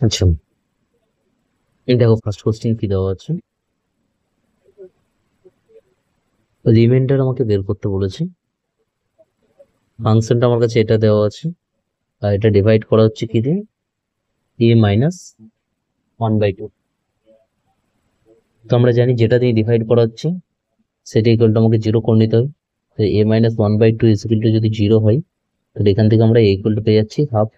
আচ্ছা, এই দেখো ফার্স্ট কোশ্চেন কি দেওয়া আছে, রিমাইন্ডার আমাকে বের করতে বলেছে। ফাংশনটা আমার কাছে এটা দেওয়া আছে, আর এটা ডিভাইড করা হচ্ছে কি দিয়ে, a মাইনাস 1/2। তো আমরা জানি যেটা দিয়ে ডিভাইড করা হচ্ছে সেটা ইকুয়াল টু আমাকে 0 করে নিতে হবে। তো a minus 1/2 is equal two যদি 0 হয়, তাহলে এখান থেকে আমরা a ইকুয়াল টু পেয়ে যাচ্ছি হাফ।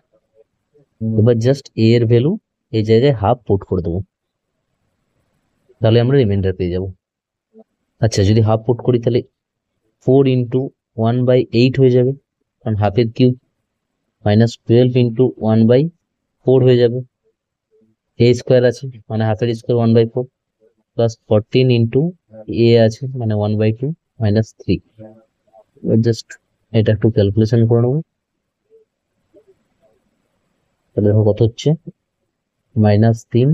এবার জাস্ট a এর ভ্যালু এই জায়গায় হাফ পুট করে দেবো, তাহলে আমরা রিমাইন্ডার পেয়ে যাব। আচ্ছা, যদি হাফ পুট করি তাহলে 4 × 1/8 হয়ে যাবে, কারণ হাফের কিউব, মাইনাস 12 × 1/4 হয়ে যাবে। এ স্কোয়ার আছে মানে হাফের স্কোয়ার 1/4, প্লাস 14 ইন্টু এ আছে মানে 1/2 মাইনাস 3। জাস্ট এটা একটু ক্যালকুলেশন করে নেবো, তাহলে দেখো কত হচ্ছে, -3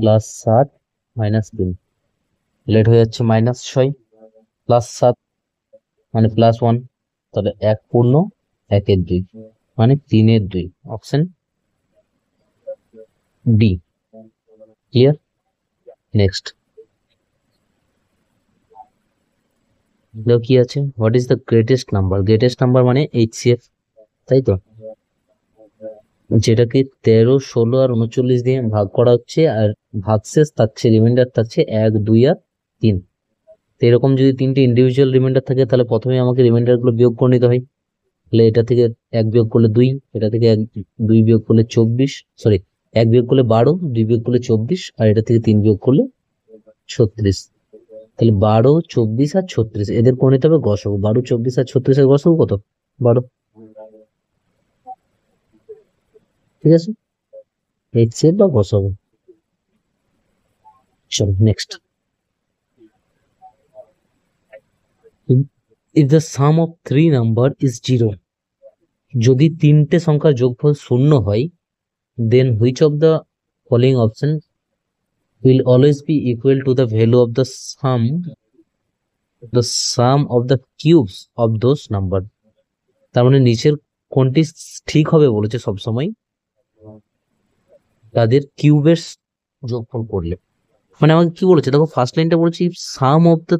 প্লাস 7 মাইনাস 3, লেট হয়ে যাচ্ছে -6 প্লাস 7 মানে +1, তাহলে 1 পূর্ণ 1/2 মানে 3/2, অপশন ডি। ক্লিয়ার? নেক্সট কি আছে, what is the greatest number? Greatest number মানে HCF, তাই তো, যেটাকে 13, 16 আর 39 দিয়ে ভাগ করা হচ্ছে, আর ভাগশেষ থাকছে, রিমাইন্ডার থাকছে 1, 2 আর 3। তো এরকম যদি তিনটে ইন্ডিভিজুয়াল রিমাইন্ডার থাকে তাহলে প্রথমে আমাকে রিমাইন্ডার গুলো বিয়োগ করে নিতে হয়। তাহলে এটা থেকে 1 বিয়োগ করলে 2, এটা থেকে 2 বিয়োগ করলে 24, সরি 1 বিয়োগ করলে 12, 2 বিয়োগ করলে 24, আর এটা থেকে 3 বিয়োগ করলে 36। তাহলে 12, 24 আর 36 এদের করে নিতে হবে গসগু। 12, 24 আর 36 এর গসগু কত? 12। ঠিক আছে, HCF বা গসগু। চলো next. if the sum of three number is 0, যদি তিনটে সংখ্যার যোগফল 0 হয়, then which of the following option will always be equal to the value of the sum of the cubes of those number? তার মানে নিচের কোনটি ঠিক হবে বলেছে সবসময় তাদের কিউবের যোগফল করলে। মানে আমাকে কি বলেছে দেখো, ফার্স্ট লাইনটা বলেছে sum of the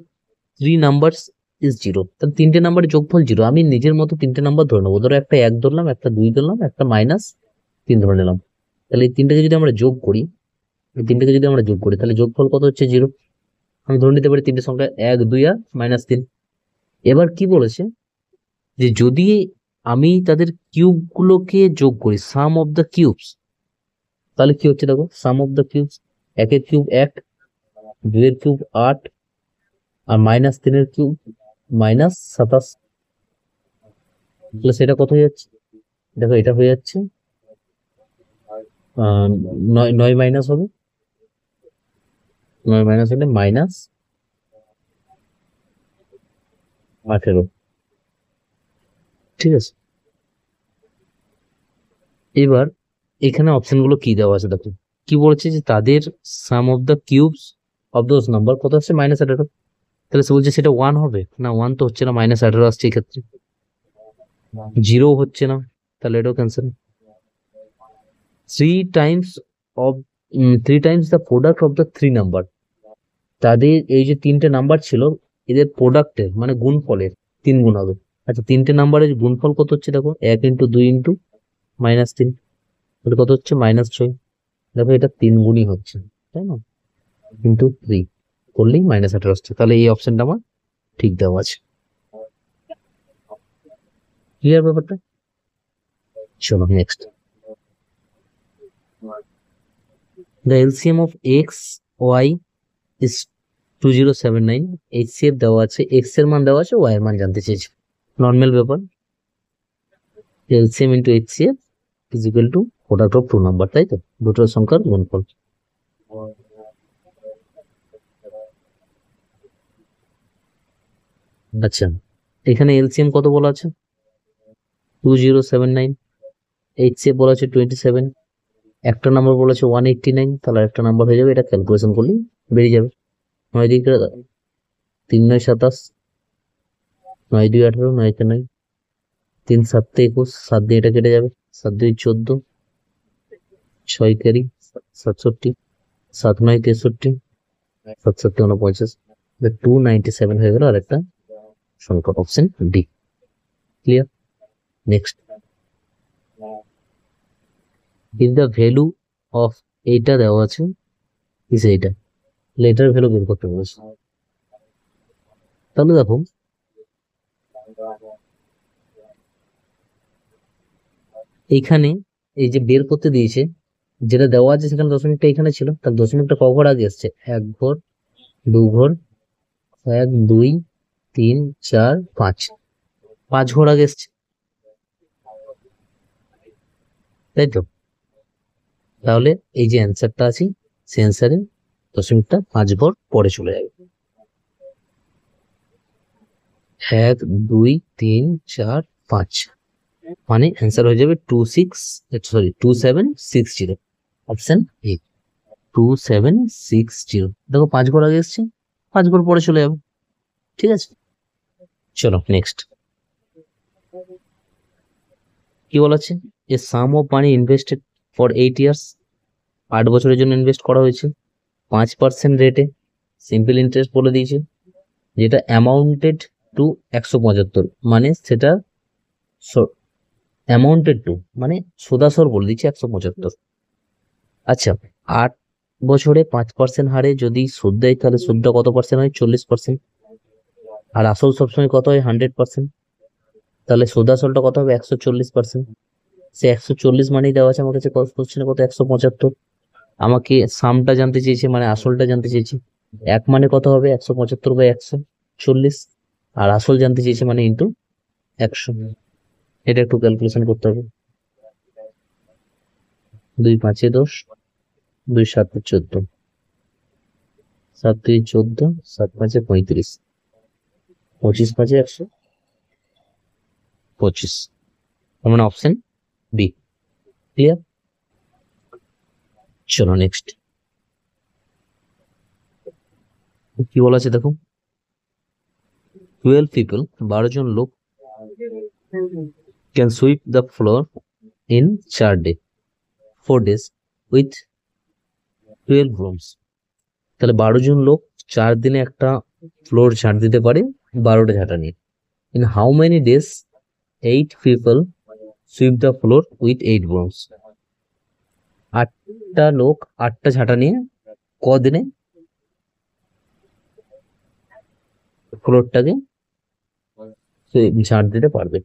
three numbers is 0, তাহলে তিনটে নাম্বারের যোগফল 0। আমি নিজের মতো তিনটে নাম্বার ধরে নেবো, ধরো একটা 1 ধরলাম, একটা 2 ধরলাম, একটা -3 ধরে নিলাম। তাহলে এই তিনটাকে যদি আমরা যোগ করি, তাহলে যোগফল কত হচ্ছে 0। আমি ধরে নিতে পারি তিনটে সংখ্যা 1, 2 আর -3। এবার কি বলেছে যে যদি আমি তাদের কিউব গুলোকে যোগ করি, সাম অফ দ্য কিউবস, তাহলে কি হচ্ছে দেখো, সাম অফ দ্য কিউবস, 1 এর কিউব 1, 2 এর কিউব 8, আর -3 এর কিউব -27। তাহলে সেটা কত হয়ে যাচ্ছে, দেখো এটা হয়ে যাচ্ছে 9 মাইনাস হবে, 9 মাইনাস হলে -18। ঠিক আছে, এবার এখানে অপশন গুলো কি দেওয়া আছে দেখো, কি বলছে যে তাদের sum of the cubes of those number কত আসছে, -18। তাহলে সে বলছে সেটা 1 হবে না, 1 তো হচ্ছে না, -18 আসছে এক্ষেত্রে, 0 হচ্ছে না, তাহলে এটাও cancel. 3 Times of 3 Times the product of the 3 number, তাদের এই যে তিনটে নাম্বার ছিল এদের প্রোডাক্টের মানে গুণফলের 3 গুণ হবে। আচ্ছা, তিনটে নাম্বারের গুণফল কত হচ্ছে দেখো, 1 × 2 × -3, তাহলে কত হচ্ছে -6। দেখো এটা 3 গুণই হচ্ছে, তাই না, কিন্তু 3 করলেই -18 আসছে, তাহলে এই অপশনটা আমার ঠিক দেওয়া আছে। ক্লিয়ার ব্যাপারটা? চলো next. The LCM of x, y is 2079। HCF দেওয়া আছে, x এর মান দেওয়া আছে, y এর মান জানতে চেয়েছে। নর্মাল ব্যাপার, LCM into HCF is equal to product of two number, তাই তো, দুটো সংখ্যার গুণফল। আচ্ছা, এখানে LCM কত বলা আছে, 2079, HCF বলা আছে 27, একটা নাম্বার বলা আছে 189, তাহলে একটা নাম্বার হয়ে যাবে, এটা ক্যালকুলেশন করলে বেরিয়ে যাবে। 9 দিয়ে 3 9 27, 9 2 18, 9 9, 3 7 21, 7 দিয়ে এটা কেটে যাবে, 7 2 14, 6 ক্যারি 67, 7 9 63, 67 49, 297 হয়ে গেল। আর একটা সংখ্যা option D. Clear? Next, if the value of এইটা দেওয়া আছে ইস এইটা, এটার ভ্যালু বের করতে বলেছে। তাহলে দেখো এইখানে এই যে বের করতে দিয়েছে, যেটা দেওয়া আছে সেখানে দশমিকটা এখানে ছিল, তার দশমিকটা ক ঘর আগে এসছে? 1 ঘর, 2 ঘর, 1 2 3 4 5, 5 ঘর আগে এসছে, তাই তো? তাহলে এই যে অ্যান্সারটা আছে, সেই অ্যান্সারে দশমিকটা 5 ঘর পরে চলে যাবে। 1 2 3 4 5, মানে অ্যান্সার হয়ে যাবে 2760, অপশন এ 2760। দেখো 5 ঘর আগে এসছে, 5 ঘর পরে চলে যাবে। ঠিক আছে, চলো নেক্সট। কি বলা আছে? A sum of money invested for 8 years, 8 বছরের জন্য ইনভেস্ট করা হয়েছে 5% রেটে, সিম্পল ইন্টারেস্ট বলে দিয়েছে, যেটা অ্যামাউন্টেড টু 175, মানে সেটা অ্যামাউন্টেড টু মানে সোদাসর বলে দিচ্ছে 175। আচ্ছা, 8 বছরে 5% হারে যদি সুদ দেয়, তাহলে সুদটা কত পার্সেন্ট হয়? 40%। আর আসল সবসময় কত হয়? 100%। তাহলে সুদাসলটা কত হবে? 140%। সে 140 মানেই দেওয়া আছে আমার কাছে কোশ্চেনে কত? 175। আমাকে সামটা জানতে চেয়েছে, মানে আসলটা জানতে চেয়েছে। 1 মানে কত হবে? 175/140। আর আসল জানতে চেয়েছে মানে ইন্টু 100। এটা একটু ক্যালকুলেশন করতে হবে। 2 5 10, 2 7 14, 7 2 14, 7 5 35, 25 5 125, মানে অপশন বি। ক্লিয়ার? চলো নেক্সট। কি বলা আছে দেখো, 12 people, 12 জন লোক can sweep the floor in 4 days with 12 rooms। তাহলে 12 জন লোক 4 দিনে একটা ফ্লোর ঝাড় দিতে পারে 12টা ঝাঁটা নিয়ে। in how many days 8 people sweep the floor with 8 brooms? 8টা লোক 8টা ঝাঁটা নিয়ে কদিনে ফ্লোরটাকে ঝাড় দিতে পারবে?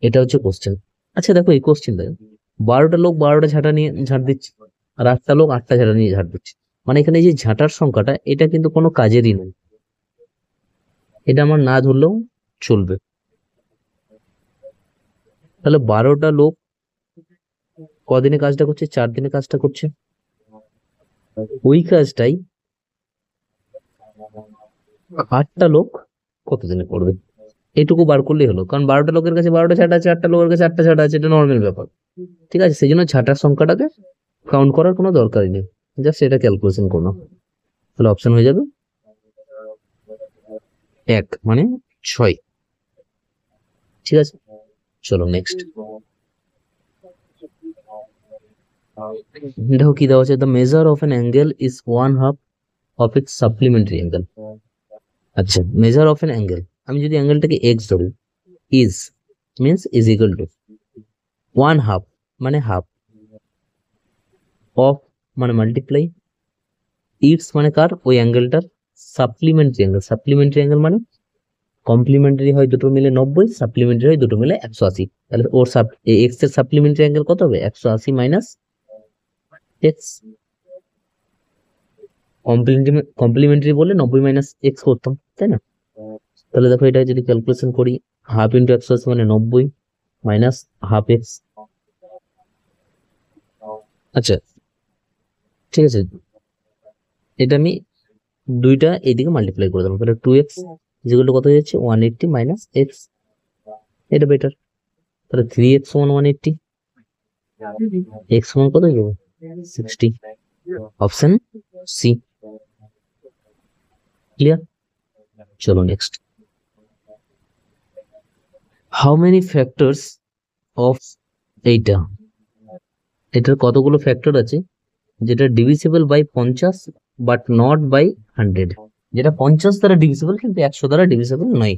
এটা হচ্ছে কোশ্চেন। আচ্ছা দেখো এই কোশ্চেন দেখো, 12টা লোক 12টা ঝাঁটা নিয়ে ঝাড় দিচ্ছে, আর 8টা লোক 8টা ঝাঁটা নিয়ে ঝাড় দিচ্ছে, মানে এখানে যে ঝাঁটার সংখ্যাটা এটা কিন্তু কোনো কাজেরই নয়, এটা আমার না ধরলেও চলবে। তাহলে 12টা লোক কদিনে কাজটা করছে? 4 দিনে কাজটা করছে। ওই কাজটাই 8টা লোক কতদিনে করবে? এটুকু বার করলেই হলো, কারণ 12টা লোকের কাছে 12টা ঝাঁটা আছে, 8টা লোকের কাছে 8টা ঝাঁটা আছে, এটা নর্মাল ব্যাপার। ঠিক আছে, সেই জন্য ঝাঁটার সংখ্যাটাকে কাউন্ট করার কোনো দরকারই নেই, জাস্ট এটা ক্যালকুলেশন করো। তাহলে অপশন হয়ে যাবে 1, মানে 6। ঠিক আছে, চলো নেক্সট। দেখো কি দেওয়া আছে, the measure of an angle is 1/2 of its supplementary angle. আচ্ছা, মেজার অফ অ্যান অ্যাঙ্গেল, আমি যদি অ্যাঙ্গেলটাকে এক্স ধরি, is means is equal two 1/2 মানে হাফ, অফ মানে মাল্টিপ্লাই, ইটস মানে কার? ওই অ্যাঙ্গেলটার সাপ্লিমেন্টারি অ্যাঙ্গেল। সাপ্লিমেন্টারি অ্যাঙ্গেল মানে কমপ্লিমেন্টারি হয় দুটো মিলে 90, সাপ্লিমেন্টারি হয় দুটো মিলে 180। তাহলে ওর এক্স এর সাপ্লিমেন্টারি অ্যাঙ্গেল কত হবে? 180 মাইনাস এক্স। কমপ্লিমেন্টারি বলে 90 মাইনাস এক্স করতাম, তাই না? তাহলে দেখো এটা যদি ক্যালকুলেশন করি, হাফ ইন্টু 180 মানে 90 মাইনাস হাফ এক্স। আচ্ছা ঠিক আছে, এটা আমি দুইটা এইদিকে মাল্টিপ্লাই করে দেবো, তাহলে 2x যেগুলো কত হয়ে যাচ্ছে? 180 মাইনাস এক্স, এটা বেটার। তাহলে 3x সমান 180, এক্স সমান কত হয়ে যাবে? 60, অপশন সি। ক্লিয়ার? চলো next. How many factors of এইটা এটার কতগুলো ফ্যাক্টর আছে, যেটা ডিভিসিবল বাই 50 বাট নট বাই 100, যেটা 50 দ্বারা ডিভিসিবল কিন্তু 100 দ্বারা ডিভিসিবল নয়।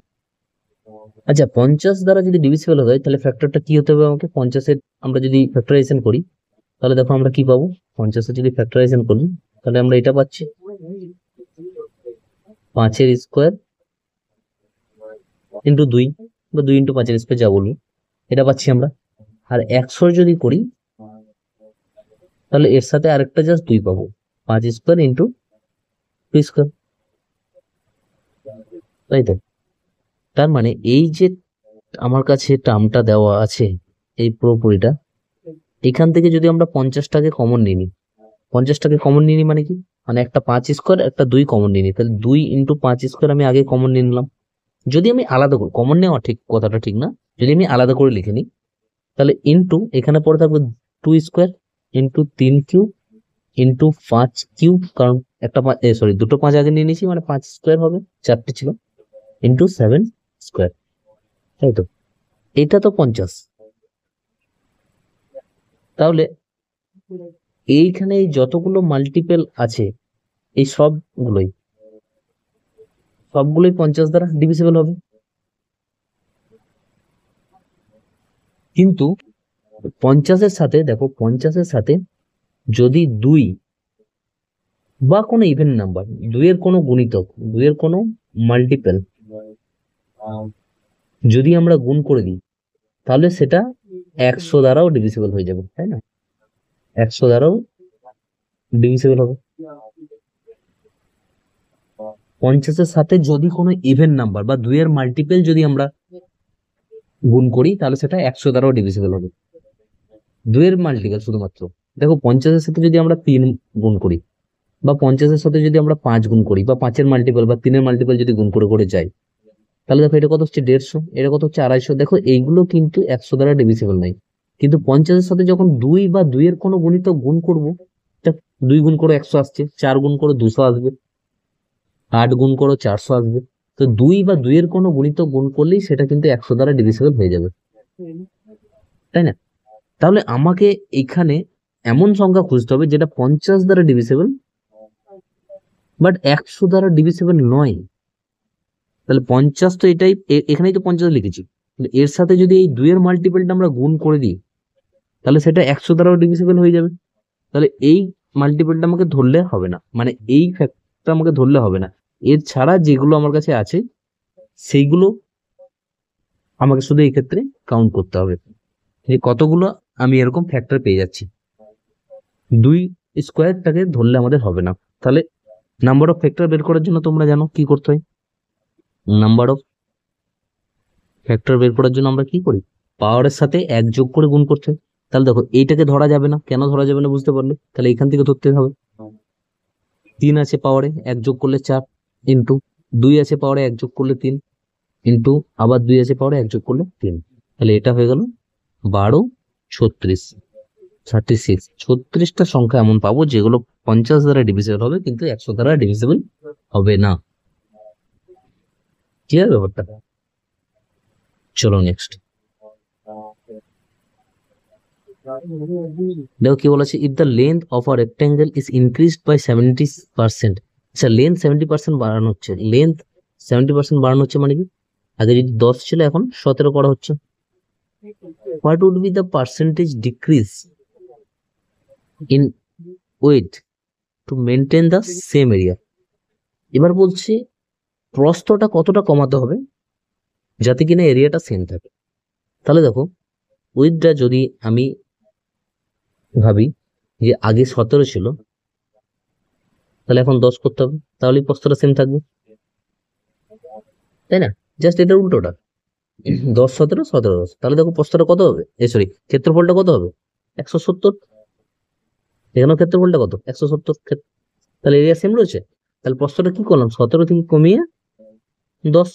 আচ্ছা, 50 দ্বারা যদি ডিভিসিবল হয় তাহলে ফ্যাক্টরটা কি হতে হবে, আমাকে 50-এর আমরা যদি ফ্যাক্টরাইজেশন করি তাহলে দেখো আমরা কি পাবো, 50-এর যদি ফ্যাক্টরাইজেশন করি তাহলে আমরা এটা পাচ্ছি 5-এর স্কোয়ার ইন্টু 2 বা 2 ইন্টু 5-এর স্কোয়ার যা বলবো, এটা পাচ্ছি আমরা। আর 100 যদি করি তাহলে এর সাথে আরেকটা জাস্ট 2 পাবো, 5 স্কোয়ার ইন্টু 2 স্কোয়ার, তাই তো। তার মানে এই যে আমার কাছে টার্মটা দেওয়া আছে, এই পুরোপুরিটা, এখান থেকে যদি আমরা 50টাকে কমন নিই, 50টাকে কমন নিই মানে কি, মানে একটা 5 স্কোয়ার একটা 2 কমন নিই, তাহলে 2 ইন্টু 5 স্কোয়ার আমি আগে কমন নিয়ে নিলাম। যদি আমি আলাদা করি, কমন নেওয়া ঠিক কথাটা ঠিক না, যদি আমি আলাদা করে লিখে নিই তাহলে ইন্টু এখানে পরে থাকবে 2 square into 3 cube into 5 cube, কারণ একটা সরি দুটো 5 আগে নিয়ে নিয়েছি মানে 5 স্কোয়ার হবে, 4টে ছিল, ইন্টু 7 স্কোয়ার, তাই তো। এটা তো 50। তাহলে এইখানে এই যতগুলো মাল্টিপল আছে এই সবগুলোই 50 দ্বারা ডিভিজিবল হবে। কিন্তু 50-এর সাথে দেখো, 50-এর সাথে যদি 2 বা কোনো ইভেন নাম্বার, 2-এর কোনো গুণিতক, 2-এর কোনো মাল্টিপল যদি আমরা গুণ করে দিই তাহলে সেটা 100 দ্বারাও ডিভিজিবল হয়ে যাবে, তাই না, 100 দ্বারাও ডিভিজিবল হবে। 50-এর সাথে যদি কোনো ইভেন নাম্বার বা 2-এর মাল্টিপল যদি আমরা গুণ করি তাহলে সেটা 100 দ্বারাও ডিভিজিবল হবে, 2-এর মাল্টিপল শুধুমাত্র। দেখো 50-এর সাথে যদি আমরা 3 গুণ করি বা 50-এর সাথে যদি আমরা 5 গুণ করি বা 5-এর মাল্টিপল বা 3-এর মাল্টিপল যদি গুণ করে করে যাই তাহলে দেখো এটা কত হচ্ছে 150, এটা কত হচ্ছে 250। দেখো এইগুলো কিন্তু 100 দ্বারা ডিভিজিবল নাই, কিন্তু 50-এর সাথে যখন 2 বা 2-এর কোনো গুণিতক গুণ করবো, 2 গুণ করে 100 আসছে, 4 গুণ করে 200 আসবে, 8 গুণ করে 400 আসবে। তো 2 বা 2-এর কোনো গুণিতক গুণ করলেই সেটা কিন্তু 100 দ্বারা ডিভিজিবল হয়ে যাবে, তাই না। তাহলে আমাকে এখানে এমন সংখ্যা খুঁজতে হবে যেটা 50 দ্বারা ডিভিজিবল বাট 100 দ্বারা ডিভিজিবল নয়। তাহলে 50 তো এটাই, এখানেই তো 50 লিখেছি, এর সাথে যদি এই 2-এর মাল্টিপলটা আমরা গুণ করে দিই তাহলে সেটা 100 দ্বারাও ডিভিজিবল হয়ে যাবে। তাহলে এই মাল্টিপলটা আমাকে ধরলে হবে না, মানে এই ফ্যাক্টরটা আমাকে ধরলে হবে না, এর ছাড়া যেগুলো আমার কাছে আছে সেইগুলো আমাকে শুধু এই ক্ষেত্রে কাউন্ট করতে হবে। এই কতগুলো আমি এরকম ফ্যাক্টর পেয়ে যাচ্ছি, 2 স্কোয়ারটাকে ধরলে আমাদের হবে না। তাহলে নাম্বার অফ ফ্যাক্টর বের করার জন্য তোমরা জানো কি করতে হয়, নাম্বার অফ ফ্যাক্টর বের করার জন্য আমরা কি করি, পাওয়ারের সাথে 1 যোগ করে গুণ করতে হয়। তাহলে দেখো এইটাকে ধরা যাবে না, কেন ধরা যাবে না বুঝতে পারলে, তাহলে এখান থেকে ধরতে হবে। 3 আছে পাওয়ারে 1 যোগ করলে 4 ইন্টু 2 আছে পাওয়ারে 1 যোগ করলে 3 ইন্টু আবার 2 আছে পাওয়ারে 1 যোগ করলে 3, তাহলে এটা হয়ে গেল 12, 36, 36। 36টা সংখ্যা এমন পাবো যেগুলো 50 দ্বারা ডিভিজিবল হবে কিন্তু 100 দ্বারা ডিভিজিবল হবে না। কি হবে ব্যাপারটা, চলো নেক্সট দেখো কি বলেছে, if the length of a rectangle is increased by 70%। আচ্ছা, লেন্থ 70% বাড়ানো হচ্ছে, লেন্থ 70% বাড়ানো হচ্ছে মানে কি, আগে যদি 10 ছিল এখন 17 করা হচ্ছে। What would be the percentage decrease in weight to maintain the same area. এবার বলছি প্রস্থটা কতটা কমাতে হবে যাতে কিনা এরিয়াটা সেম থাকে। তাহলে দেখো উইথটা যদি আমি ভাবি যে আগে 17 ছিল তাহলে এখন 10 করতে হবে, তাহলে প্রস্থটা সেম থাকবে, তাই না। জাস্ট এটার উল্টোটা, 10 17 17 10, তাহলে দেখো প্রস্থটা কত হবে, সরি ক্ষেত্রফলটা কত হবে 170। এখানেও ক্ষেত্রফলটা কত 170, তাহলে এরিয়া সেম রয়েছে। তাহলে প্রস্থটা কি করলাম, 17 থেকে কমিয়ে 10,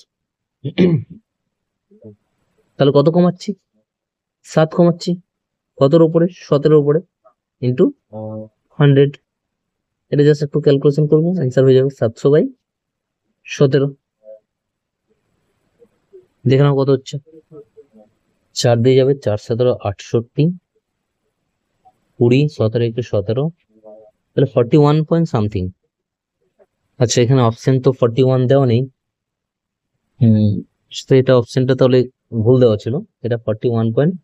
তাহলে কত কমাচ্ছি 7 কমাচ্ছি, কতর উপরে 17 উপরে ইন্টু 100। এটা জাস্ট একটু ক্যালকুলেশন করবো, অ্যান্সার হয়ে যাবে 700/17। দেখে নাও কত হচ্ছে, 4 দিয়ে যাবে, 4 17 68, 20, 17 একটু 17, তাহলে 41 পয়েন্ট সামথিং। আচ্ছা এখানে অপশন তো 41 দেওয়া নেই, তো এটা অপশনটা তাহলে ভুল দেওয়া ছিল। এটা 41 পয়েন্ট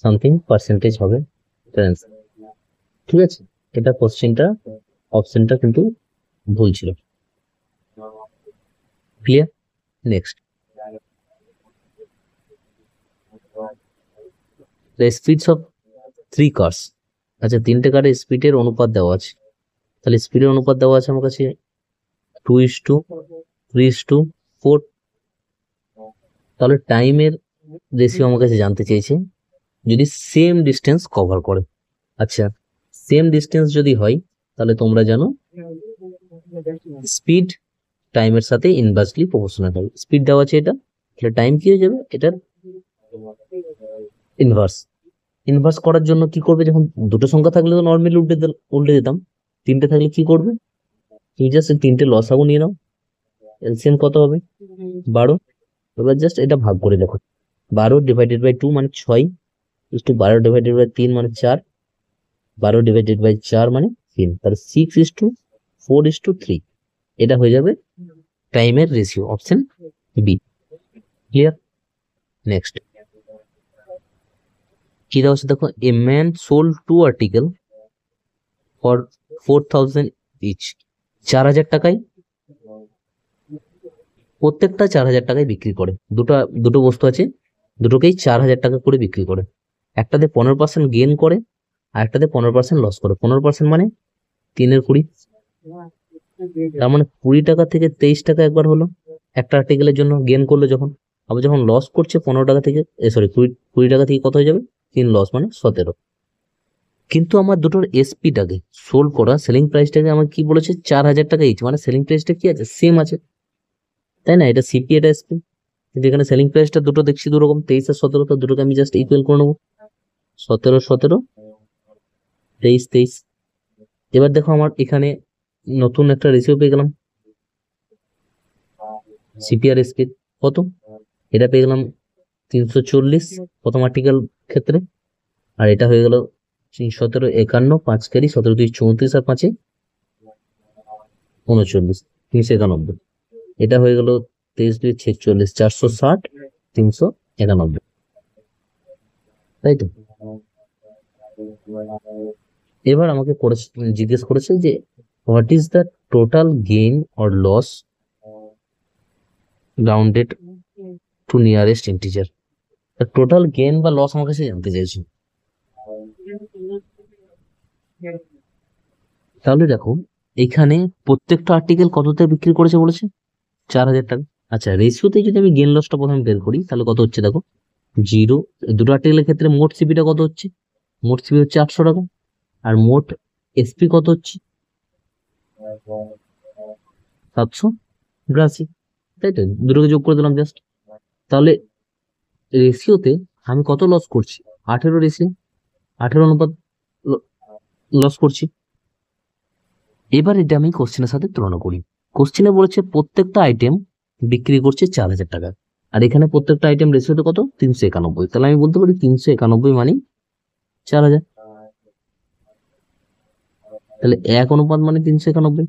সামথিং পার্সেন্টেজ হবে এটার answer। ঠিক আছে, এটা কোশ্চেনটা অপশনটা কিন্তু ভুল ছিল। Clear? Next, the speeds of 3 cars. আচ্ছা তিনটে কারের স্পিডের অনুপাত দেওয়া আছে, তাহলে স্পিডের অনুপাত দেওয়া আছে আমার কাছে 2:3:4। তাহলে টাইমের রেশিও আমার কাছে জানতে চেয়েছে যদি সেম ডিস্টেন্স কভার করে। আচ্ছা সেম ডিস্টেন্স যদি হয় তাহলে তোমরা জানো স্পিড টাইমের সাথে ইনভার্সলি প্রপোর্শনাল হবে। স্পিড দেওয়া আছে এটা, তাহলে টাইম কি হয়ে যাবে এটার ইনভার্স। ইনভার্স করার জন্য কি করবে, যখন দুটো সংখ্যা থাকলে তো নর্মালি উল্টে দিতাম, তিনটে থাকলে কি করবে, তুমি জাস্ট তিনটে লসাগু নিয়ে নাও, এলসিএম কত হবে 12। এবার জাস্ট এটা ভাগ করে দেখো, 12/2 মানে 6, 12/3 মানে 4, 12/4 মানে 3, তাহলে 6:4:3 এটা হয়ে যাবে টাইমের ratio, option B. Clear? Next কি দেওয়া আছে দেখো, a man sold 2 article for 4,000 each. 4,000 টাকায়, প্রত্যেকটা 4,000 টাকায় বিক্রি করে। দুটো বস্তু আছে, দুটোকেই 4,000 টাকা করে বিক্রি করে। একটাতে 15% গেন করে আর একটাতে 15% লস করে। 15% মানে 3/20, তার মানে 20 টাকা থেকে 23 টাকা একবার হলো একটা আর্টিকেলের জন্য গেন করলো যখন। আবার যখন লস করছে 15 টাকা থেকে, 20 টাকা থেকে কত হয়ে যাবে, 3 লস মানে 17। কিন্তু আমার দুটোর এসপিটাকে সোল্ড করা সেলিং প্রাইসটাকে আমার কি বলেছে 4,000 টাকা ইচ, মানে সেলিং প্রাইসটা কি আছে সেম আছে, তাই না? এটা সিপি এটা এসপি, কিন্তু এখানে সেলিং প্রাইসটা দুটো দেখছি দুরকম, 23 আর 17, তো দুটোকে আমি জাস্ট ইকুয়াল করে নেবো, 17, 17, 23, 23। এবার দেখো আমার এখানে নতুন একটা রেশিও পেয়ে গেলাম, সিপি আর এসপি কত, এটা পেয়ে গেলাম 340 প্রথম আর্টিকেল ক্ষেত্রে, আর এটা হয়ে গেল 17, 51, 5 ক্যারি 17, 34 আর 5 39, 391। এটা হয়ে গেল 23, 2, 46, 460, 391, তাই তো? এবার আমাকে জিজ্ঞেস করেছে যে what is the total gain or loss rounded to nearest integer. Total gain বা লস আমার কাছে জানতে চাইছি। তাহলে দেখো এখানে প্রত্যেকটা আর্টিকেল কততে বিক্রি করেছে বলেছে 4,000 টাকা। আচ্ছা রেশিওতে যদি আমি গেইন লসটা প্রথমে বের করি তাহলে কত হচ্ছে দেখো, 0। দুটো আর্টিকেলের ক্ষেত্রে মোট সিপিটা কত হচ্ছে, মোট সিপি হচ্ছে 800 টাকা, আর মোট এসপি কত হচ্ছে 782, তাই তো? দুটোকে যোগ করে দিলাম জাস্ট। তাহলে রেশিওতে আমি কত লস করছি, 18 রেশিও, 18 অনুপাত লস করছি। এবার এটা আমি কোশ্চেনের সাথে তুলনা করি। কোশ্চেনে বলেছে প্রত্যেকটা আইটেম বিক্রি করছে 4,000 টাকা, আর এখানে প্রত্যেকটা আইটেম রেশিওতে কত 391, তাহলে আমি বলতে পারি 391 মানে 4,000, তাহলে 1 অনুপাত মানে 391।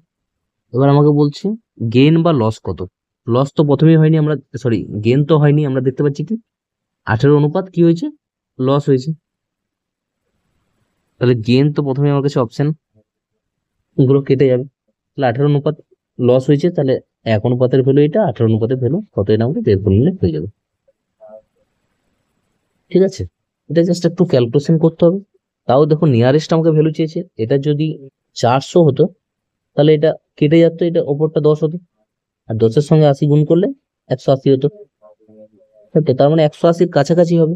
এবার আমাকে বলছে গেইন বা লস কত, লস তো প্রথমেই হয়নি, আমরা সরি গেইন তো হয়নি, আমরা দেখতে পাচ্ছি কি 18 অনুপাত কি হয়েছে লস হয়েছে, তাহলে গেইন তো প্রথমে আমার কাছে অপশন গুলো কেটে যাবে, তাহলে 18 অনুপাত লস হয়েছে, তাহলে 1 অনুপাতের ভ্যালু এটা, 18 অনুপাতের ভ্যালু কত এটা আমাকে বের করে নিলে হয়ে যাবে। ঠিক আছে, এটা জাস্ট একটু ক্যালকুলেশন করতে হবে। তাও দেখো নিয়ারেস্ট আমাকে ভ্যালু চেয়েছে, এটা যদি 400 হতো তাহলে এটা কেটে যেত, এটা ওপরটা 10 হতো, আর 10-এর সঙ্গে 80 গুণ করলে 180 হতো, তার মানে 180-র কাছাকাছি হবে।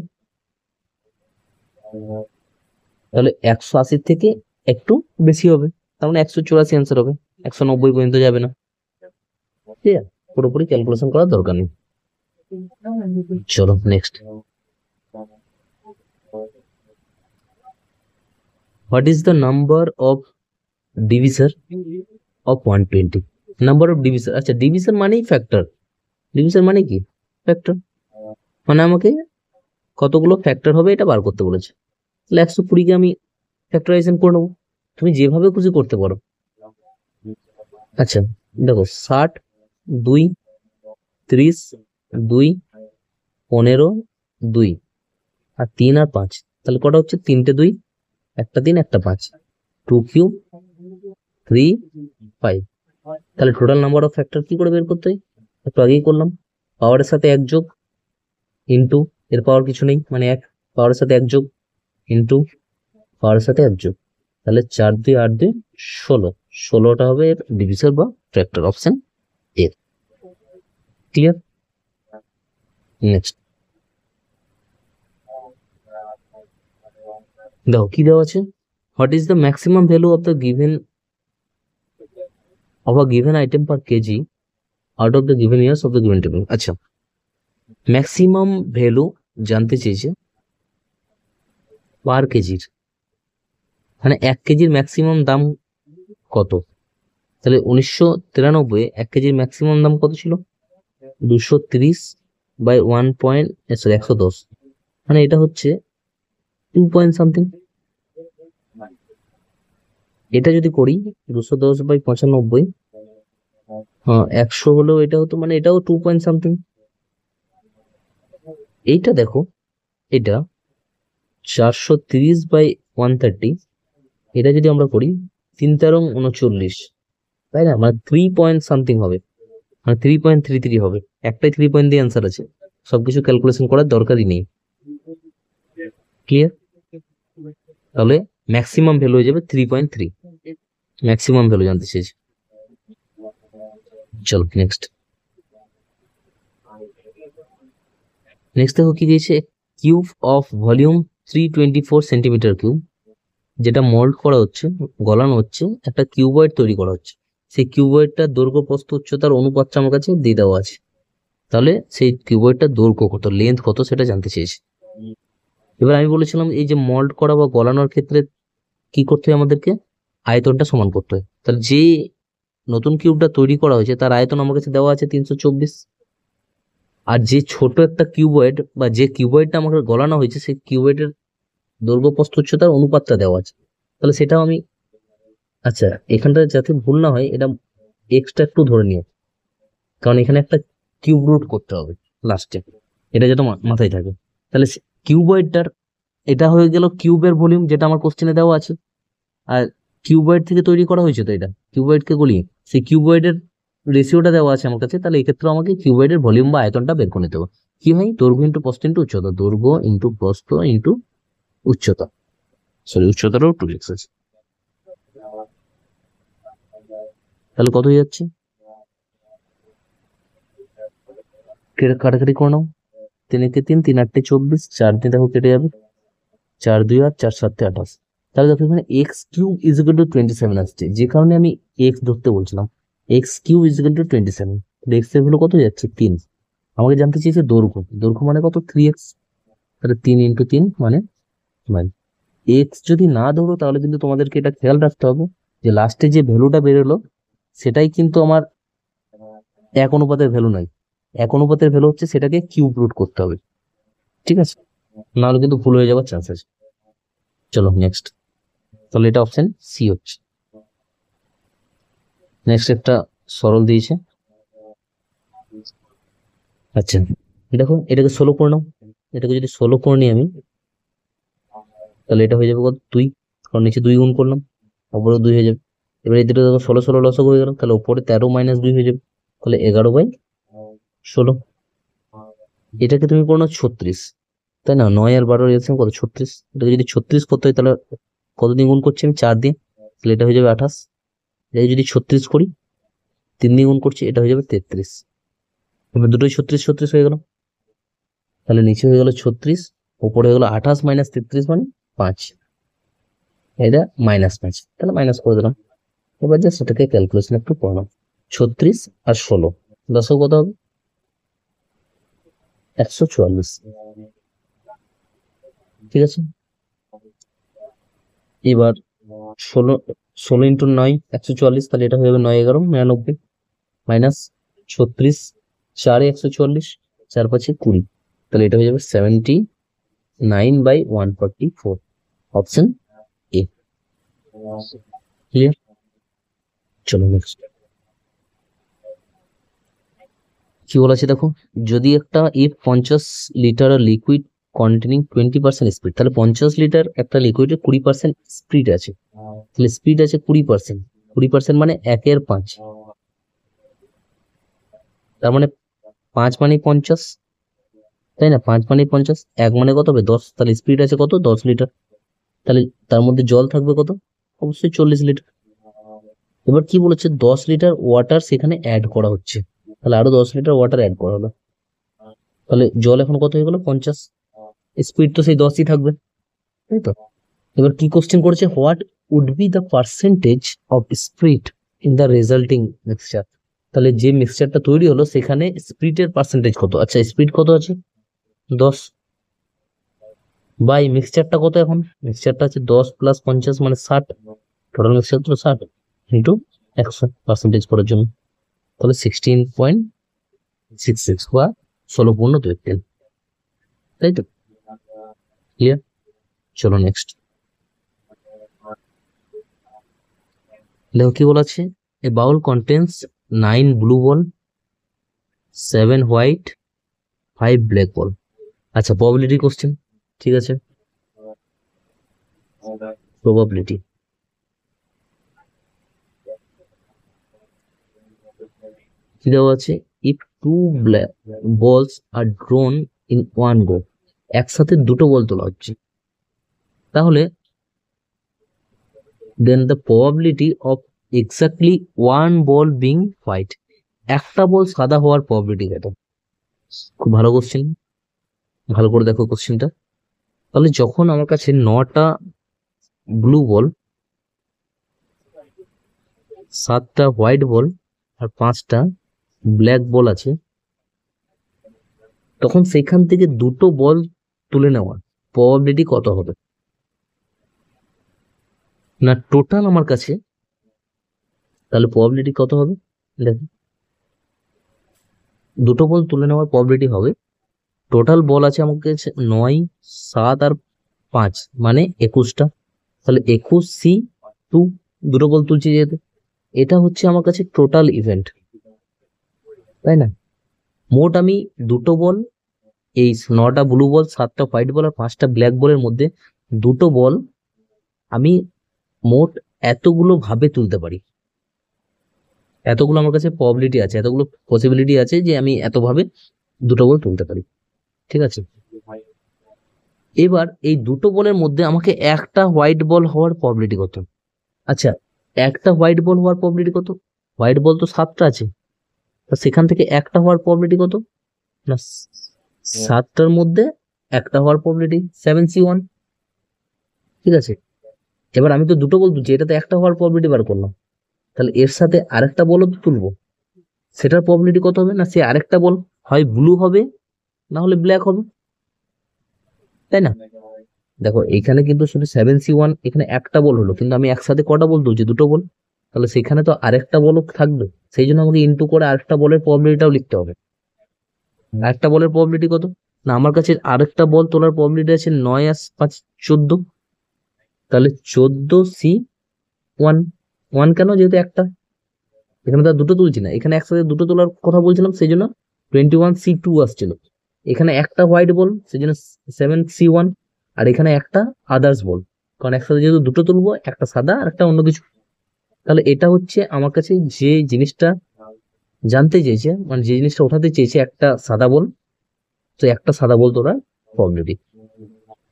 তাহলে 180 থেকে একটু বেশি হবে, তার মানে 184 অ্যান্সার হবে, 190 পর্যন্ত যাবে না। ঠিক আছে, পুরোপুরি ক্যালকুলেশন করার দরকার নেই। চলো next, what is the number of divisor of 120? Number of divisor, আচ্ছা ডিভিজার মানেই ফ্যাক্টর, ডিভিজার মানে কি ফ্যাক্টর, মানে আমাকে কতগুলো ফ্যাক্টর হবে এটা বার করতে বলেছে। তাহলে 120-কে আমি ফ্যাক্টরাইজেশন করে নেবো, তুমি যেভাবে খুশি করতে পারো। আচ্ছা দেখো 60, 2, 30, 2, 15, 2 আর 3 আর 5, তাহলে কটা হচ্ছে? 3টে 2, একটা 3, একটা 5, 2³ 3, 5। তাহলে টোটাল নাম্বার অফ ফ্যাক্টর কি করে বের করতে হয়? একটু আগেই করলাম, পাওয়ারের সাথে 1 যোগ ইন্টু এর পাওয়ার কিছু নেই মানে 1, পাওয়ারের সাথে 1 যোগ ইন্টু পাওয়ারের সাথে 1 যোগ, তাহলে 4, 2, 8, 2, 16, 16টা হবে এর ডিভিসর বা factor, option A. Clear? Next দেখো কি দেওয়া আছে, what is the maximum value of the given of a given item per kg out of the given years of the given table। আচ্ছা ম্যাক্সিমাম ভ্যালু জানতে চেয়েছে পার কেজির, মানে 1 কেজির ম্যাক্সিমাম দাম কত? তাহলে 1993 1 কেজির ম্যাক্সিমাম দাম কত ছিল? 230/1.110, মানে এটা হচ্ছে 2 পয়েন্ট সামথিং। এটা যদি করি 210/95, 100 হলেও এটা হতো, মানে এটাও 2 পয়েন্ট সামথিং। এইটা দেখো, এটা 430/130, এটা যদি আমরা করি 3×39, তাই না? মানে 3 পয়েন্ট সামথিং হবে, মানে 3.33 হবে। একটাই 3 পয়েন্ট দিয়ে অ্যান্সার আছে, সবকিছু ক্যালকুলেশন করার দরকারই নেই। ক্লিয়ার? তাহলে ম্যাক্সিমাম ভ্যালু হয়ে যাবে 3.3, ম্যাক্সিমাম ভ্যালু জানতে চেয়েছি। চলো নেক্সট দেখো কি দিয়েছে, cube of volume 324 centimetre cube, যেটা মোল্ড করা হচ্ছে, গলানো হচ্ছে, একটা কিউবয়েড তৈরি করা হচ্ছে। সেই কিউবয়েডটার দৈর্ঘ্য প্রস্থ উচ্চতার অনুপাতটা আমার কাছে দিয়ে দেওয়া আছে। তাহলে সেই কিউবয়েডটার দৈর্ঘ্য কত, লেন্থ কত, সেটা জানতে চেয়েছি। এবার আমি বলেছিলাম এই যে মোল্ড করা বা গলানোর ক্ষেত্রে কি করতে হয় আমাদেরকে? আয়তনটা সমান করতে হয়। তাহলে যে নতুন কিউবটা তৈরি করা হয়েছে তার আয়তন আমার কাছে দেওয়া আছে 324, আর যে ছোট একটা কিউবয়েড বা যে কিউবয়েডটা আমাকে গলানো হয়েছে সেই কিউবয়েডের দৈর্ঘ্য প্রস্থ উচ্চতার অনুপাতটা দেওয়া আছে। তাহলে সেটাও আমি, আচ্ছা এখানটা যাতে ভুল না হয় এটা এক্সট্রা একটু ধরে নিও, কারণ এখানে একটা কিউব রুট করতে হবে লাস্টে, এটা যেটা মাথায় থাকে। তাহলে কিউবয়েডটার এটা হয়ে গেল কিউবের ভলিউম, যেটা আমার কোশ্চেনে দেওয়া আছে, আর কিউবয়েড থেকে তৈরি করা হয়েছে, তো এটা কিউবয়েডকে গলিয়ে সেই কিউবয়েডের রেশিওটা দেওয়া আছে আমার কাছে। তাহলে এক্ষেত্রে আমাকে কিউবয়েডের ভলিউম বা আয়তনটা বের করে নিতে হবে। কি হয়? দৈর্ঘ্য ইন্টু প্রস্থ ইন্টু উচ্চতা, দৈর্ঘ্য ইন্টু প্রস্থ ইন্টু উচ্চতা, সরি উচ্চতাটাও 2x আছে। তাহলে কত হয়ে যাচ্ছে? কাটাকাটি করে নাও, 3 একে 3, 3 8 24, 4 দিয়ে দেখো কেটে যাবে, 4 2 আর 4 7 28। তাহলে দেখো এখানে x³ = 27 আসছে, যে কারণে আমি x ধরতে বলছিলাম। x³ = 27, x এর ভ্যালু কত যাচ্ছে? 3। আমাকে জানতে চেয়েছে দৈর্ঘ্য, দৈর্ঘ্য মানে কত? 3x। তাহলে 3 × 3 মানে 9। x যদি না ধরো তাহলে কিন্তু তোমাদেরকে এটা খেয়াল রাখতে হবে যে লাস্টে যে ভ্যালুটা বেরোলো সেটাই কিন্তু আমার 1 অনুপাতের ভ্যালু নয়। 1 অনুপাতের ভ্যালু হচ্ছে সেটাকে কিউব রুট করতে হবে, ঠিক আছে? নাহলে কিন্তু ভুল হয়ে যাওয়ার চান্স আছে। চলো নেক্সট, তাহলে এটা অপশন সি হচ্ছে। নেক্সট একটা সরল দিয়েছে, আচ্ছা দেখো এটাকে 16 করে নাও। এটাকে যদি 16 করে নিই আমি, তাহলে এটা হয়ে যাবে কত? 2, কারণ নিচে 2 গুণ করলাম, উপরে 2 হয়ে যাবে। এবার এই দুটো দেখো 16 16 লসক হয়ে গেল, তাহলে উপরে 13 - 2 হয়ে যাবে, তাহলে 11/16। এটাকে তুমি করো 36, তাই না? 9 আর 12 এলসিএম কত? 36। এটাকে যদি 36 করতে হয় তাহলে কত দিয়ে গুণ করছি আমি? 4 দিয়ে, তাহলে এটা হয়ে যাবে 28। এটাকে যদি 36 করি 3 দিয়ে গুণ করছি, এটা হয়ে যাবে 33। এবার দুটোই 36 36 হয়ে গেল, তাহলে নিচে হয়ে গেল 36, উপরে হয়ে গেল 28 - 33 মানে 5, এটা -5, তাহলে মাইনাস করে দিলাম। এবার জাস্ট সেটাকে ক্যালকুলেশন একটু করলাম, 36 আর 16 দশক কত হবে? 144, ঠিক আছে। এবার 16 16 × 9 144, তাহলে এটা হয়ে যাবে 9 11 99 মাইনাস 36, 4 144, 4 5 20, তাহলে এটা হয়ে যাবে 79/144, অপশন এ। ক্লিয়ার? চলো নেক্সট কি বলা আছে দেখো, যদি একটা if 50 litre liquid containing 20% speed, তাহলে 50 লিটার একটা লিকুইডের 20% স্পিড আছে, তাহলে স্পিড আছে 20%, 20% মানে 1/5, তার মানে 5 মানে 50, তাই না? 5 মানে 50, 1 মানে কত হবে 10, তাহলে স্পিড আছে কত 10 লিটার, তাহলে তার মধ্যে জল থাকবে কত, অবশ্যই 40 লিটার। এবার কি বলেছে 10 লিটার ওয়াটার সেখানে অ্যাড করা হচ্ছে, তাহলে আরো 10 লিটার ওয়াটার অ্যাড করা হলো, তাহলে জল এখন কত হয়ে গেল 50, স্পিড তো সেই 10ই থাকবে, তাই তো? এবার কি কোশ্চেন করেছে, what would be the percentage of speed in the resulting mixture, তাহলে যে মিক্সচারটা তৈরি হলো সেখানে স্পিডের পার্সেন্টেজ কত, আচ্ছা স্পিড কত আছে 10, বাই মিক্সচারটা কত, এখন মিক্সচারটা আছে 10 প্লাস 50 মানে 60, টোটাল মিক্সচার তো 60 ইন্টু 100 পার্সেন্টেজ করার জন্য, তাহলে 16.66 বা 16.23, তাই তো? ক্লিয়ার? চলো নেক্সট দেখো কি বলা আছে, a bowl contains 9 blue ball, 7 white, 5 black ball. আচ্ছা প্রবাবিলিটি কোশ্চেন, ঠিক আছে, প্রবাবিলিটি কি দেওয়া আছে, if two black balls are drawn in one go, একসাথে দুটো বল তোলা হচ্ছে, তাহলে then the probability of exactly one ball being white, একটা বল সাদা হওয়ার প্রবাবিলিটি কত? খুব ভালো কোশ্চেন, ভালো করে দেখো কোশ্চেনটা, তাহলে যখন আমার কাছে 9টা ব্লু বল, 7টা হোয়াইট বল আর 5টা ব্ল্যাক বল আছে, তখন সেখান থেকে দুটো বল তুলে নেওয়ার প্রবাবিলিটি কত হবে, না টোটাল আমার কাছে, তাহলে প্রবাবিলিটি কত হবে দেখো, দুটো বল তুলে নেওয়ার প্রবাবিলিটি হবে, টোটাল বল আছে আমার কাছে 9, 7 আর 5 মানে 21টা, তাহলে 21C2, দুটো বল তুলছি যেহেতু, এটা হচ্ছে আমার কাছে টোটাল ইভেন্ট, তাই না? মোট আমি দুটো বল, এই 9টা ব্লু বল, 7টা হোয়াইট বল আর 5টা ব্ল্যাক বলের মধ্যে দুটো বল আমি মোট এতগুলো ভাবে তুলতে পারি, এতগুলো আমার কাছে প্রবাবিলিটি আছে, এতগুলো পসিবিলিটি আছে যে আমি এত ভাবে দুটো বল তুলতে পারি, ঠিক আছে? এবার এই দুটো বলের মধ্যে আমাকে একটা হোয়াইট বল হওয়ার প্রবাবিলিটি কত, আচ্ছা একটা হোয়াইট বল হওয়ার প্রবাবিলিটি কত, হোয়াইট বল তো 7টা আছে, তা সেখান থেকে একটা হওয়ার প্রবাবিলিটি কত, না 7টার মধ্যে একটা হওয়ার প্রবাবিলিটি 7C1, ঠিক আছে? এবার আমি তো দুটো বল তুলছি, এটাতে একটা হওয়ার প্রবাবিলিটি বার করলাম, তাহলে এর সাথে আরেকটা বলও তো তুলবো, সেটার প্রবাবিলিটি কত হবে, না সে আরেকটা বল হয় ব্লু হবে না হলে ব্ল্যাক হবে, তাই না? দেখো এখানে কিন্তু শুধু 7C1, এখানে একটা বল হলো, কিন্তু আমি একসাথে কটা বল তুলছি, দুটো বল, তাহলে সেখানে তো আরেকটা বলও থাকবে, সেই জন্য আমাকে ইনটু করে আরেকটা বলের প্রবাবিলিটিটাও লিখতে হবে, আরেকটা বলের প্রবাবিলিটি কত, না আমার কাছে আরেকটা বল তোলার প্রবাবিলিটি আছে 9 আর 5 14, তাহলে 14C1, 1 কেন, যেহেতু একটা, এখানে তো আর দুটো তুলছি না, এখানে একসাথে দুটো তোলার কথা বলছিলাম সেই জন্য 21C2 আসছিল, এখানে একটা হোয়াইট বল সেই জন্য 7C1, আর এখানে একটা আদার্স বল, কারণ একসাথে যেহেতু দুটো তুলবো, একটা সাদা আর একটা অন্য কিছু, তাহলে এটা হচ্ছে আমার কাছে যে জিনিসটা জানতে চেয়েছে, মানে যে জিনিসটা ওঠাতে চেয়েছে, একটা সাদা বল, তো একটা সাদা বল তোলার প্রবাবিলিটি,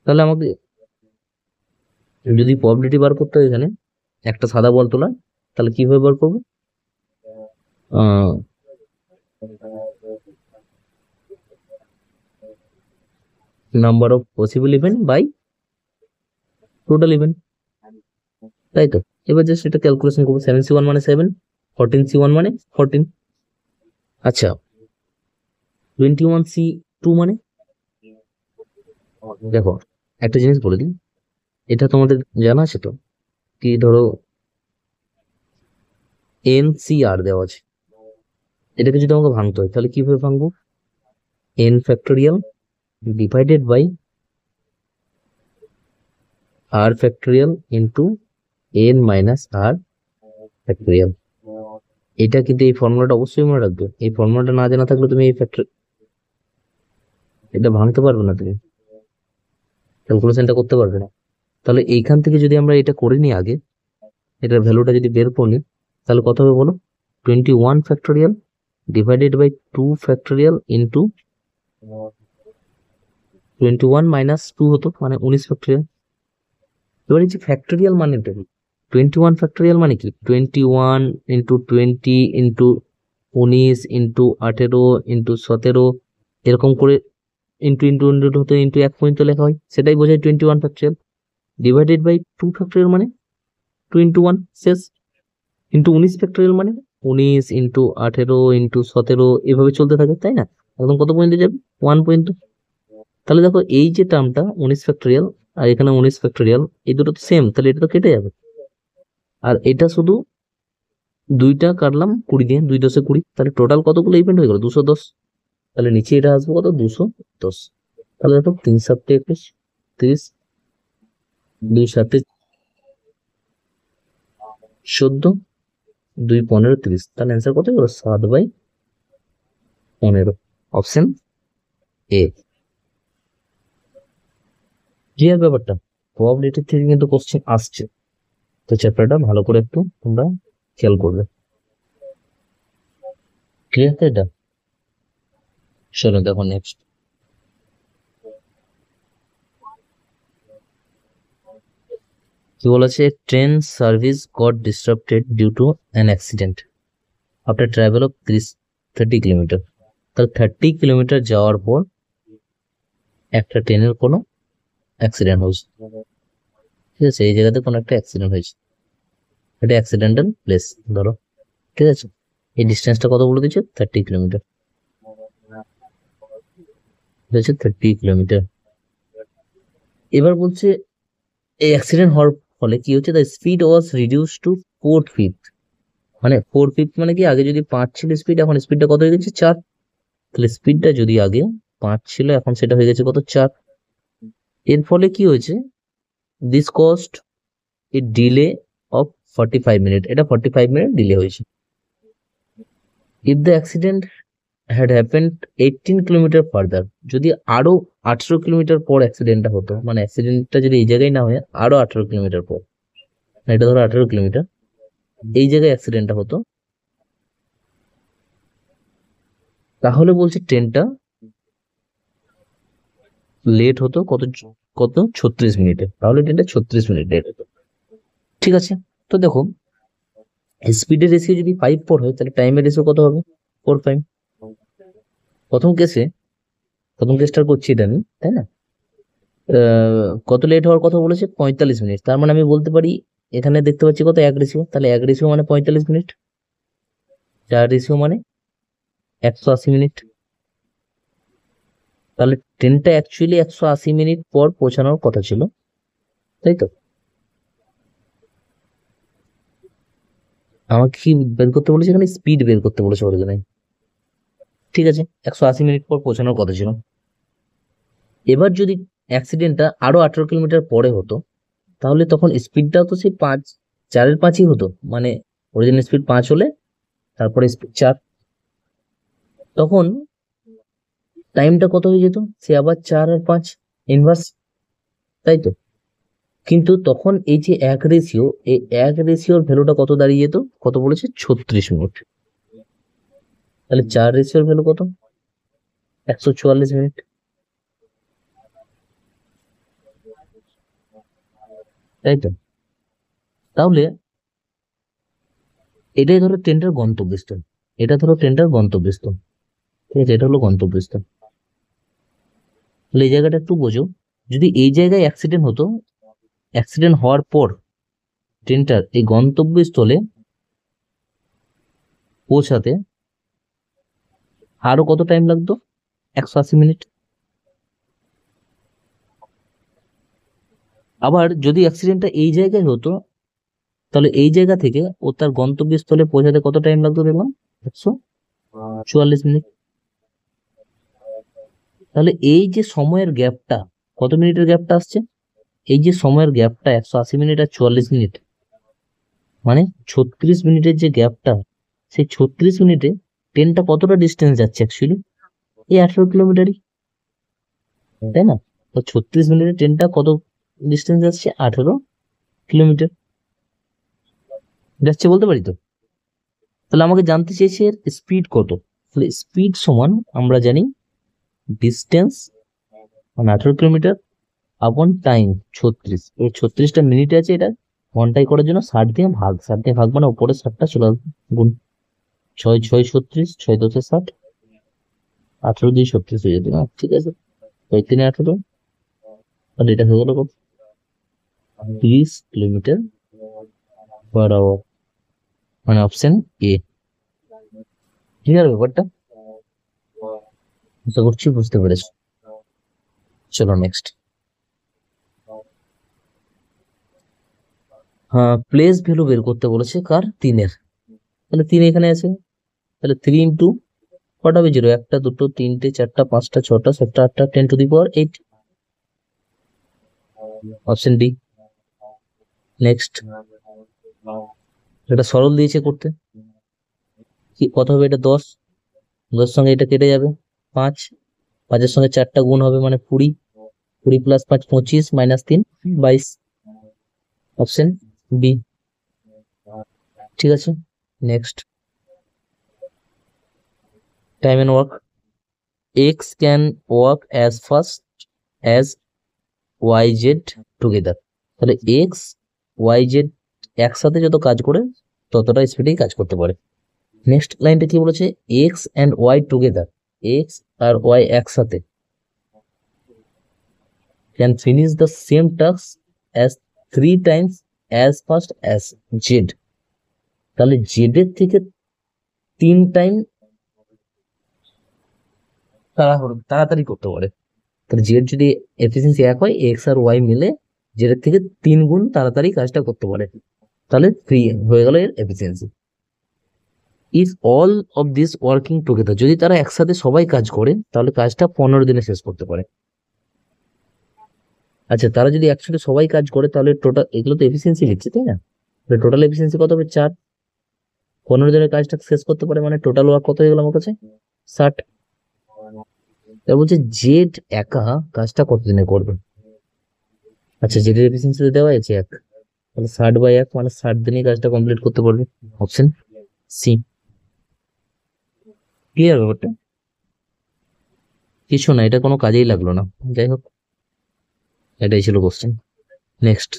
তাহলে আমাকে যদি প্রবাবিলিটি বার করতে হয় এখানে একটা সাদা বল তোলা, তাহলে কিভাবে বার করবো, number of possible event by total event, তাই তো? এবার জাস্ট এটা ক্যালকুলেশন করবো, 7C1 মানে 7, 14C1 মানে 14, আচ্ছা 21C2 মানে, দেখো একটা জিনিস বলে দিই, এটা তোমাদের জানা আছে তো, কি ধরো NCR দেওয়া আছে, এটাকে যদি আমাকে ভাঙতে হয় তাহলে কিভাবে ভাঙবো, n factorial divided by r factorial into N minus R factorial. এটা কিন্তু এই ফর্মুলাটা অবশ্যই মনে রাখবে, এই ফর্মুলাটা না জানা থাকলে তুমি এই এটা ভাঙতে পারবে না, তুমি ক্যালকুলেশনটা করতে পারবে না। তাহলে এইখান থেকে যদি আমরা এটা করে নিই আগে, এটার ভ্যালুটা যদি বের করে নিই, তাহলে কত হবে বলো? 21 factorial divided by 2 factorial into 21 minus 2 হতো, মানে 19 ফ্যাক্টোরিয়াল। এবার এই যে ফ্যাক্টোরিয়াল মানেটা কি? 21 ফ্যাক্টোরিয়াল মানে কি? 21 ইন্টু 20 ইন্টু 19 ইন্টু 18 ইন্টু 17, এরকম করে ইন্টু ইন্টু ইন্টু হতে ইন্টু 1 পর্যন্ত লেখা হয়, সেটাই বোঝায় 21 ফ্যাক্টোরিয়াল। ডিভাইডেড বাই 2 ফ্যাক্টোরিয়াল মানে 2 ইন্টু 1 শেষ, ইন্টু 19 ফ্যাক্টোরিয়াল মানে 19 ইন্টু 18 ইন্টু 17, এভাবে চলতে থাকে, তাই না? একদম কত পর্যন্ত যাবে? 1 পর্যন্ত। তাহলে দেখো এই যে টার্মটা 19 ফ্যাক্টোরিয়াল আর এখানে 19 ফ্যাক্টোরিয়াল, এই দুটো তো সেম, তাহলে এটা তো কেটে যাবে। আর এটা শুধু দুইটা কাটলাম 20 দিয়ে, 2 10 20, তাহলে টোটাল কতগুলো ইভেন্ট হয়ে গেল? 210। তাহলে নিচে এটা আসবে কত? 210। তাহলে দেখো 3 7 21 30, 2 7 14, 2 15 30, তাহলে অ্যান্সার কত হলো? 7/15, অপশন এ। ক্লিয়ার ব্যাপারটা? প্রবাবিলিটি থেকে কিন্তু কোশ্চেন আসছে, তো চ্যাপ্টারটা ভালো করে একটু তোমরা খেয়াল করবে। ক্লিয়ার তো এটা? চলো দেখো নেক্সট কি বলেছে, train service got disrupted due to an accident after travel of 30 kilometre. তাহলে 30 কিলোমিটার যাওয়ার পর একটা ট্রেনের কোনো অ্যাক্সিডেন্ট হয়েছে, ঠিক আছে? এই জায়গাতে কোনো একটা অ্যাক্সিডেন্ট হয়েছে, এটা অ্যাক্সিডেন্টাল প্লেস ধরো, ঠিক আছে? এই ডিস্টেন্সটা কত বলে দিচ্ছে? 30 কিলোমিটার, ঠিক আছে? 30 কিলোমিটার। এবার বলছে এই অ্যাক্সিডেন্ট হওয়ার ফলে কি হচ্ছে? The speed was reduce to 4/5, মানে 4/5 মানে কি, আগে যদি 5 ছিল স্পিড, এখন স্পিডটা কত হয়ে গেছে? 4। তাহলে স্পিডটা যদি আগে 5 ছিল, এখন সেটা হয়ে গেছে কত? 4। এর ফলে কি হয়েছে? This cost A delay of 45 minute, এটা 45 মিনিট ডিলে হয়েছে। If the accident had happened 18 kilometre further, যদি আরো 18 কিলোমিটার পর অ্যাক্সিডেন্টটা হতো, মানে অ্যাক্সিডেন্টটা যদি এই জায়গায় না হয়ে আরো 18 কিলোমিটার পর, এটা ধরো 18 কিলোমিটার, এই জায়গায় অ্যাক্সিডেন্টটা হতো, তাহলে বলছে ট্রেনটা লেট হতো কত? কত? 36 মিনিটে। তাহলে ট্রেনটা 36 মিনিট লেট হতো, ঠিক আছে? তো দেখো স্পিডের রেশিও যদি 5/4 হয়, তাহলে টাইমের রেশিও কত হবে? 4/5। প্রথম কেসে, প্রথম কেসটা করছি এটা আমি, তাই না? কত লেট হওয়ার কথা বলেছে? 45 মিনিট। তার মানে আমি বলতে পারি, এখানে দেখতে পাচ্ছি কত? 1 রেশিও, তাহলে 1 রেশিও মানে 45 মিনিট, 4 রেশিও মানে 180 মিনিট। তাহলে ট্রেনটা অ্যাকচুয়ালি 180 মিনিট পর পৌঁছানোর কথা ছিল, তাই তো? আমাকে কি বের করতে বলেছে এখানে? স্পিড বের করতে বলেছে অরিজিনাল, ঠিক আছে? 180 মিনিট পর পৌঁছানোর কথা ছিল। এবার যদি অ্যাক্সিডেন্টটা আরো 18 কিলোমিটার পরে হতো, তাহলে তখন স্পিডটাও তো সেই 5, 4-এর 5ই হতো, মানে অরিজিনাল স্পিড 5 হলে তারপরে স্পিড 4, তখন টাইমটা কত হয়ে যেত? সে আবার 4 আর 5 ইনভার্স, তাই তো? কিন্তু তখন এই যে 1 রেশিও, এই 1 রেশিওর ভ্যালুটা কত দাঁড়িয়ে যেত? কত বলেছে? 36 মিনিট। তাহলে 4 রেশিওর ভ্যালু কত? 144 মিনিট, তাই তো? তাহলে এটাই ধরো ট্রেনটার গন্তব্যস্থল, এটা ধরো ট্রেনটার গন্তব্যস্থল, ঠিক আছে? এটা হলো গন্তব্যস্থল। তাহলে এই জায়গাটা একটু বোঝো, যদি এই জায়গায় অ্যাক্সিডেন্ট হতো, অ্যাক্সিডেন্ট হওয়ার পর ট্রেনটার এই গন্তব্যস্থলে পৌঁছাতে আরো কত টাইম লাগতো? 180 মিনিট। আবার যদি অ্যাক্সিডেন্টটা এই জায়গায় হতো, তাহলে এই জায়গা থেকে ও তার গন্তব্যস্থলে পৌঁছাতে কত টাইম লাগতো? দেখলাম 144 মিনিট। তাহলে এই যে সময়ের গ্যাপটা, কত মিনিটের গ্যাপটা আসছে? এই যে সময়ের গ্যাপটা 180 মিনিট আর 44 মিনিট, মানে 36 মিনিটের যে গ্যাপটা, সেই 36 মিনিটে ট্রেনটা কতটা ডিস্টেন্স যাচ্ছে অ্যাকচুয়ালি, এই 18 কিলোমিটারই, তাই না? তো 36 মিনিটে ট্রেনটা কত ডিস্টেন্স যাচ্ছে? 18 কিলোমিটার যাচ্ছে বলতে পারি তো। তাহলে আমাকে জানতে চেয়েছে এর স্পিড কত। তাহলে স্পিড সমান আমরা জানি ডিস্টেন্স মানে 18 কিলোমিটার আপন টাইম 36। এই 36টা মিনিট আছে, এটা ঘন্টায় করার জন্য 60 দিয়ে ভাগ মানে উপরে 60টা চলে আসবে গুণ। 6 6 36, 6 10 60, 18 দিয়ে 36 হয়ে যেত না, ঠিক আছে। 6 3 18, আর এটা হয়ে গেল কত? 30 কিলোমিটার/আওয়ার, মানে অপশন এ। ক্লিয়ার ব্যাপারটা? আশা করছি বুঝতে পেরেছো। চলো নেক্সট। হ্যাঁ, প্লেস ভ্যালু বের করতে বলেছে কার? 3-এর। তাহলে 3 এখানে আছে, তাহলে 3 ইন্টু কটা হবে? 0, 1 2 3 4 5 6 7 8 10⁸ অপশন ডি। নেক্সট, এটা সরল দিয়েছে করতে, কি কত হবে? এটা 10, 10 সঙ্গে এটা কেটে যাবে, 5, 5-এর সঙ্গে 4টা গুণ হবে মানে 20, 20 + 5 25 - 3 22, অপশন বি। ঠিক আছে, next. Time and work, X can work as fast as Y Z together. তাহলে এক্স ওয়াই জেড একসাথে যত কাজ করে ততটা স্পিডেই কাজ করতে পারে। নেক্সট লাইনটা কি বলেছে? X and Y together, X আর ওয়াই একসাথে can finish the same task as 3 times as fast as Z. তাহলে জেড এর থেকে 3 টাইম তাড়াতাড়ি করতে পারে। তাহলে জেড যদি এফিসিয়েন্সি 1 হয়, এক্স আর ওয়াই মিলে জেড এর থেকে 3 গুণ তাড়াতাড়ি কাজটা করতে পারে, তাহলে 3 হয়ে গেল এর efficiency. If all of this working together, যদি তারা একসাথে সবাই কাজ করে তাহলে কাজটা 15 দিনে শেষ করতে পারে। আচ্ছা, তারা যদি একসাথে সবাই কাজ করে তাহলে টোটাল, এগুলো তো এফিসিয়েন্সি লিখছে তাই না, টোটাল এফিসিয়েন্সি কত হবে? 4। 15 দিনের কাজটা শেষ করতে পারে মানে টোটাল ওয়ার্ক কত হয়ে গেল আমার কাছে? 60। তার বলছে জেড একা কাজটা কতদিনে করবে। আচ্ছা, জেড এর এফিসিয়েন্সি দেওয়া আছে 1, তাহলে 60/1 মানে 60 দিনে কাজটা কমপ্লিট করতে পারবে, অপশন সি। ক্লিয়ার ব্যাপারটা? কিছু না, এটা কোনো কাজেই লাগলো না, যাই হোক, এটাই ছিল কোশ্চেন। নেক্সট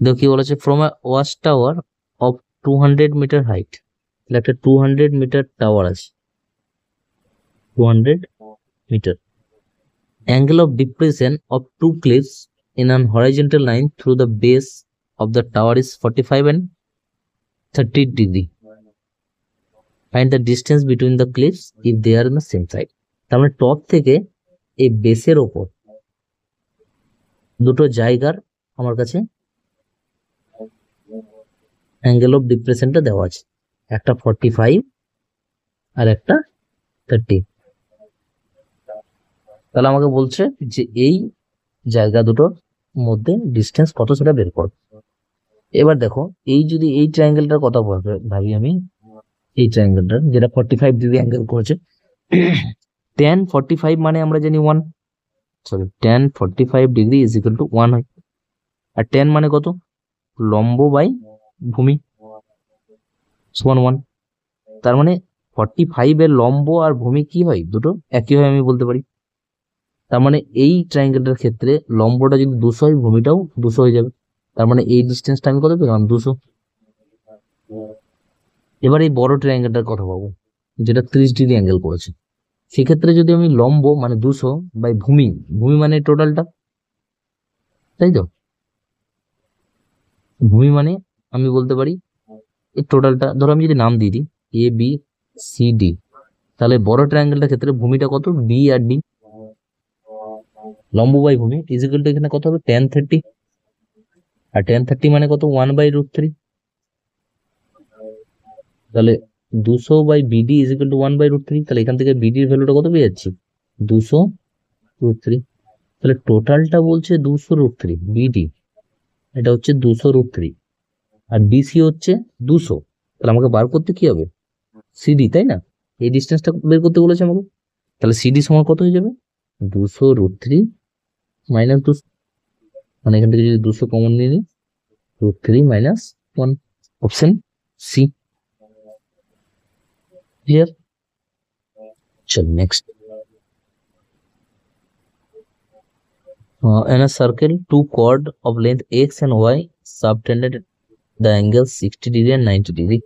দেখো কি বলেছে, from a watch tower of 200 metre height. তাহলে একটা 200 মিটার টাওয়ার আছে, 200 metre, angle of depression of two cliffs in an horizontal line through the base of the tower is 45 and 30 degree. Find the distance between the cliffs if they are in the same side. তার মানে top থেকে এই বেসের ওপর দুটো জায়গার আমার কাছে অ্যাঙ্গেল অফ ডিপ্রেশনটা দেওয়া আছে, একটা 45 আর একটা 30। তাহলে আমাকে বলছে যে এই জায়গা দুটোর মধ্যে ডিস্টেন্স কত সেটা বের কর। এবার দেখো, এই যদি এই ট্রায়াঙ্গেলটার কথা ভাবি আমি, এই ট্রায়াঙ্গেলটার যেটা 45 ডিগ্রি অ্যাঙ্গেল করেছে, tan 45 মানে আমরা জানি 1, sorry tan 45 degree is equal two 1 হয়। আর tan মানে কত? লম্ব বাই ভূমি সমান 1। তার মানে 45 এর লম্ব আর ভূমি কি হয়? দুটো একই হয় আমি বলতে পারি। তার মানে এই ট্রায়াঙ্গেলটার ক্ষেত্রে লম্বটা যদি 200 হয়, ভূমিটাও 200 হয়ে যাবে। তার মানে এই ডিস্টেন্সটা আমি কত পেলাম? 200। এবার এই বড় ট্রায়াঙ্গেলটার কথা ভাবো, যেটা 30 ডিগ্রি অ্যাঙ্গেল করেছে। সেক্ষেত্রে যদি আমি লম্ব মানে 200 বাই ভূমি, ভূমি মানে টোটালটা, তাই তো? ভূমি মানে আমি বলতে পারি এই টোটালটা, ধরো আমি যদি নাম দিয়ে দিই এ বি সি ডি, তাহলে বড় ট্রায়াঙ্গেলটার ক্ষেত্রে ভূমিটা কত? বি আর ডি, লম্ব বাই ভূমি ইজিক্যাল টু এখানে কত হবে? tan 30। আর tan 30 মানে কত? 1/√3। তাহলে 200/BD ইজিক্যাল টু 1/√3। তাহলে এখান থেকে বিডি এর ভ্যালুটা কত পেয়ে যাচ্ছি? 200√3। তাহলে টোটালটা বলছে 200√3 বিডি, এটা হচ্ছে 200√3, আর বিসি হচ্ছে 200। তাহলে আমাকে বার করতে কি হবে? সিডি, তাই না? এই ডিস্টেন্সটা বের করতে বলেছে আমাকে। তাহলে সিডি সমান কত হয়ে যাবে? 200√3 মাইনাস 200, মানে এখান থেকে যদি 200 কমন নিয়ে নিই, √3 মাইনাস 1, অপশন সি। ক্লিয়ার? চল next. In a circle, two chord of length x and y subtended the angle 60 degree and 90 degree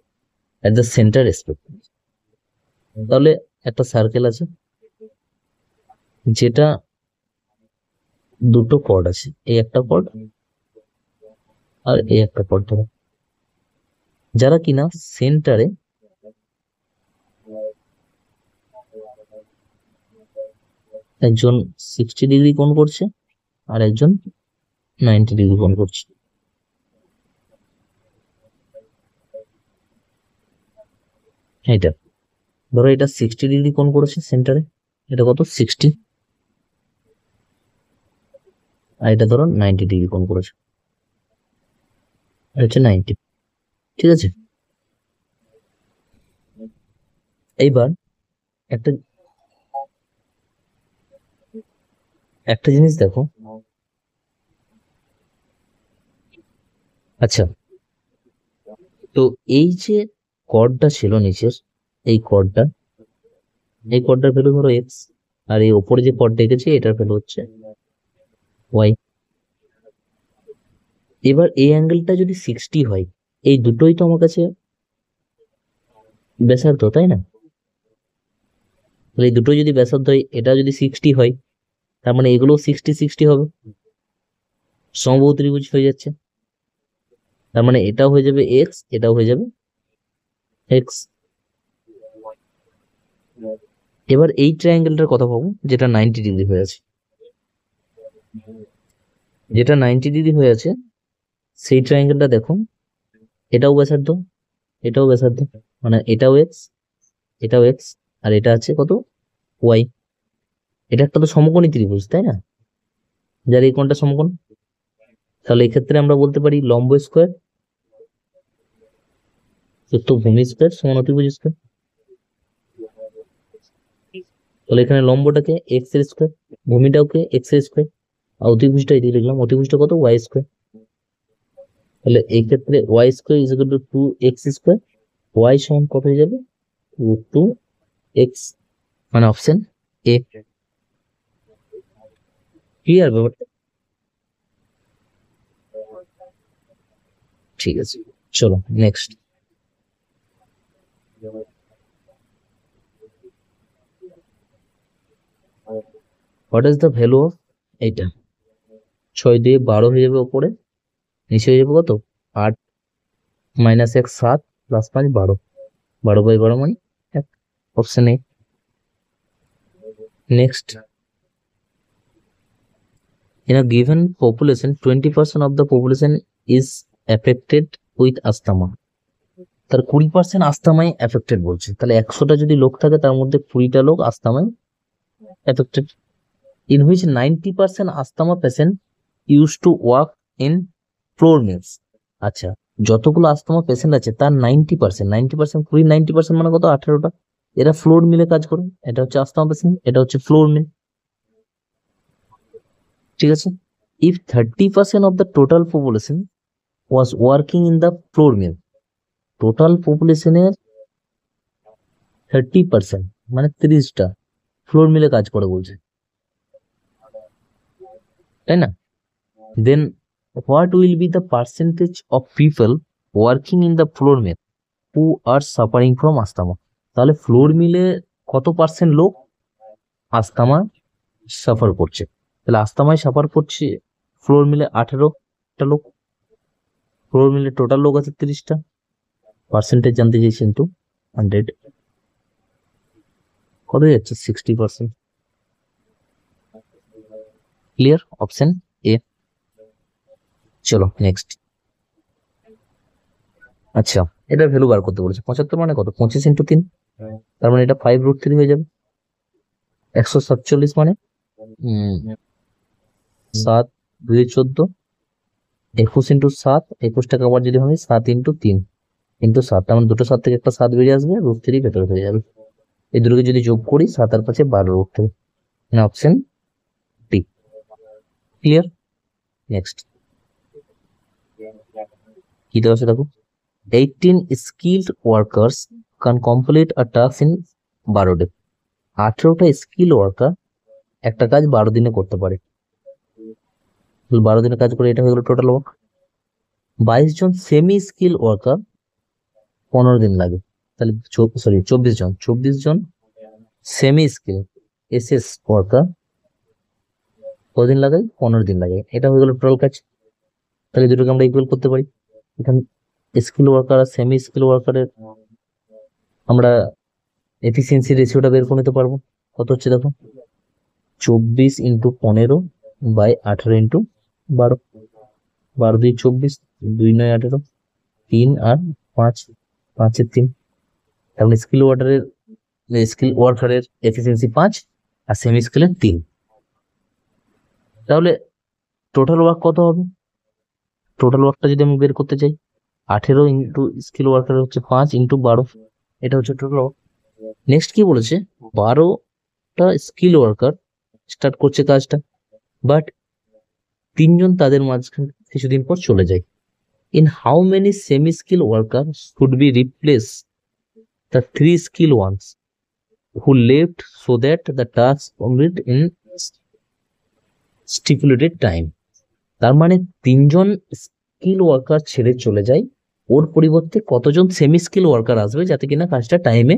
at the center respectively. তাহলে একটা সার্কেল আছে যেটা দুটো কর্ড আছে, এই একটা কর্ড আর এই একটা কর্ড ধরো, যারা কিনা সেন্টারে একজন 60 ডিগ্রি কোণ করছে আর একজন 90 ডিগ্রি কোণ করছে। এটা ধরো এটা 60 ডিগ্রি কোণ করেছে সেন্টারে, এটা কত 60, আর এটা ধরো 90 ডিগ্রি কোণ করেছে, এটা হচ্ছে 90। ঠিক আছে, এইবার একটা একটা জিনিস দেখো। আচ্ছা, তো এই যে কর্ডটা ছিল নিচের, এই কর্ডটার ভ্যালু ধরো এক্স, আর এই ওপরে যে কর্ড দেখেছি এটার ভ্যালু হচ্ছে ওয়াই। এবার এই অ্যাঙ্গেলটা যদি 60 হয়, এই দুটোই তো আমার কাছে ব্যাসার্ধ, তাই না? তাহলে এই দুটো যদি ব্যাসার্ধ হয়, এটা যদি 60 হয়, তার মানে এগুলো 60 হবে, সমবাহু ত্রিভুজ হয়ে যাচ্ছে। তার মানে এটাও হয়ে যাবে এক্স, এটাও হয়ে যাবে এক্স। এবার এই ট্রায়াঙ্গেলটার কথা ভাবো যেটা 90 ডিগ্রি হয়ে আছে, যেটা 90 ডিগ্রি হয়ে আছে, সেই ট্রায়াঙ্গেলটা দেখো, এটাও ব্যাসার্ধ, এটাও ব্যাসার্ধ, মানে এটাও এক্স, এটাও এক্স, আর এটা আছে কত ওয়াই। এটা একটা তো সমকোণী ত্রিভুজ, তাই না? যার এই কোণটা সমকোণ। তাহলে এক্ষেত্রে আমরা বলতে পারি লম্ব স্কোয়ার যুক্ত ভূমি স্কোয়ার সমান অতিভুজ স্কোয়ার। তাহলে এখানে লম্বটাকে এক্স এর স্কোয়ার, ভূমিটাকে এক্স এর স্কোয়ার, আর অতিভুজটা এদিকে লিখলাম, অতিভুজটা কত ওয়াই স্কোয়ার। তাহলে এই ক্ষেত্রে Y square is equal to 2x square, Y সমান কত হয়ে যাবে? 2x, মানে অপশন এ। ক্লিয়ার ব্যাপারটা? ঠিক আছে, চলো next. What is the value of, এইটা 6 দিয়ে 12 হয়ে যাবে ওপরে, নিচে হয়ে যাবে কত 8, মাইনাস 1 7, প্লাস 5 12, 12/12 মানে 1, option A. Next, in a given population 20% of the population is affected with asthma, তার 20% আস্থামায় এফেক্টেড বলছে। তাহলে 100টা যদি লোক থাকে তার মধ্যে 20টা লোক আস্থামায় affected. in which 90% asthma patient used to work in floor mills। আচ্ছা, যতগুলো আস্থামা পেশেন্ট আছে তার 90%, 90% মানে কত 18টা, এরা ফ্লোর মিলে কাজ করে। এটা হচ্ছে আস্থামা পেশেন্ট, এটা হচ্ছে ফ্লোর মিল। ঠিক আছে, if 30% of the total population was working in the floor mill, total পপুলেশনের 30% মানে 30টা ফ্লোর মিলে কাজ করে বলছে, তাই না? Then what will be the percentage of people working in the flour mill who are suffering from asthma. তাহলে flour মিলে কত পার্সেন্ট লোক আস্থামা সাফার করছে? তাহলে আস্থামায় সাফার করছে ফ্লোর মিলে 18টা লোক, ফ্লোর মিলে টোটাল লোক আছে 30টা, পার্সেন্টেজ জানতে চাইছি কিন্তু 100 কত যাচ্ছে 60%। Clear, option A. চলো নেক্সট। আচ্ছা, এটা ভ্যালু বার করতে বলেছে। 75 মানে কত 25 ইন্টু 3, তার মানে এটা 5√3 হয়ে যাবে। 147 মানে 7 2 14, 21 × 7, 21 টাকা আবার যদি হয় 7 × 3 × 7, তার মানে দুটো 7 থেকে একটা 7 বেরিয়ে আসবে, √3 ভেতরে হয়ে যাবে। এই দুটোকে যদি যোগ করি 7 আর 5 12 √3, মানে অপশন ডি। ক্লিয়ার? নেক্সট কি দেওয়া আছে দেখো, 18 skilled workers can complete a task in 12 day. 18টা স্কিল ওয়ার্কার একটা কাজ 12 দিনে করতে পারে। 12 দিনে কাজ করে, এটা হয়ে গেল টোটাল ওয়ার্ক। 22 জন সেমি স্কিল ওয়ার্কার 15 দিন লাগে, তাহলে 24 জন সেমি স্কিল এসএস ওয়ার্কার কদিন লাগে? 15 দিন লাগে। এটা হয়ে গেল টোটাল কাজ। তাহলে দুটোকে আমরা ইকুয়াল করতে পারি। এখানে স্কিল ওয়ার্কার আর সেমি স্কিল ওয়ার্কারের আমরা এফিসিয়েন্সি রেশিওটা বের করে নিতে পারবো। কত হচ্ছে দেখো, 24 × 15 বাই 18 × 12, 12 2 24, 2 9 18, 3 আর 5, 5 এর 3। তাহলে স্কিল ওয়ার্কারের এফিসিয়েন্সি 5 আর সেমি স্কিলের 3। তাহলে টোটাল ওয়ার্ক কত হবে? টোটাল ওয়ার্কটা যদি আমি বের করতে চাই, 18 ইন্টু স্কিল ওয়ার্কারের হচ্ছে 5 × 12, এটা হচ্ছে টোটাল ওয়ার্ক। নেক্সট কি বলেছে, 12টা স্কিল ওয়ার্কার স্টার্ট করছে কাজটা, বাট 3 জন তাদের মাঝখানে কিছুদিন পর চলে যায়। In how many semi skill worker should be replace the 3 skill ones who left so that the task complete in stipulated time। তার মানে 3 জন স্কিল ওয়ার্কার ছেড়ে চলে যায়, ওর পরিবর্তে কতজন সেমি স্কিল ওয়ার্কার আসবে যাতে কিনা কাজটা টাইমে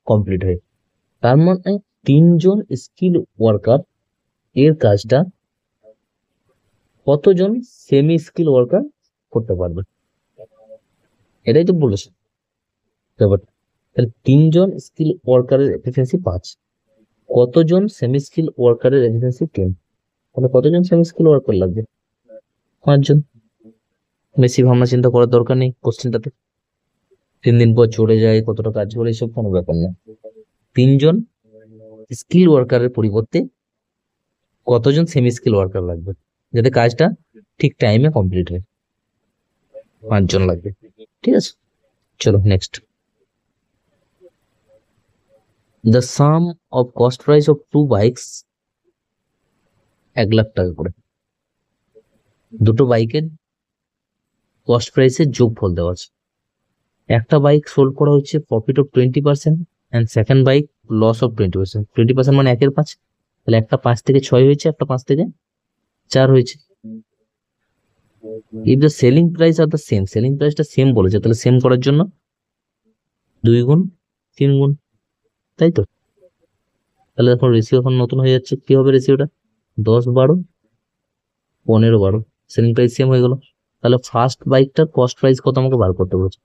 কমপ্লিট হয়। তার মানে 3 জন স্কিল ওয়ার্কার এর কাজটা কতজন সেমি স্কিল ওয়ার্কার করতে পারবে, এটাই তো বলেছে ব্যাপারটা। তাহলে 3 জন স্কিল ওয়ার্কারের এফিসিয়েন্সি 5, কতজন সেমি স্কিল ওয়ার্কারের এফিসিয়েন্সি 10, তাহলে কতজন সেমি স্কিল ওয়ার্কার লাগবে? 5 জন। বেশি ভাবনা চিন্তা করার দরকার নেই কোশ্চেনটাতে। 3 দিন পর চলে যায়, কতটা কাজ করে, এসব কোনো ব্যাপার না। 3 জন স্কিল ওয়ার্কারের পরিবর্তে কতজন সেমি স্কিল ওয়ার্কার লাগবে যাতে কাজটা ঠিক টাইমে কমপ্লিট হয়? 5 জন লাগবে। ঠিক আছে, চলো next. The some of cost price of 2 bikes 1 lakh টাকা করে। দুটো বাইকের কস্ট প্রাইসের যোগফল দেওয়া আছে। একটা বাইক সোল্ড করা হচ্ছে profit of 20% and second bike loss of 20%। 20% মানে 1 এর 5, তাহলে একটা 5 থেকে 6 হয়েছে, একটা 5 থেকে 4 হয়েছে। If the selling price are the same, selling প্রাইসটা সেম বলেছে, তাহলে সেম করার জন্য 2 গুণ 3 গুণ, তাই তো। তাহলে এখন রেশিও এখন নতুন হয়ে যাচ্ছে, কি হবে রেশিওটা? 10 12 15 12, সেলিং প্রাইস সেম হয়ে গেল। তাহলে ফার্স্ট বাইকটার কস্ট প্রাইস কত আমাকে বার করতে বলেছে।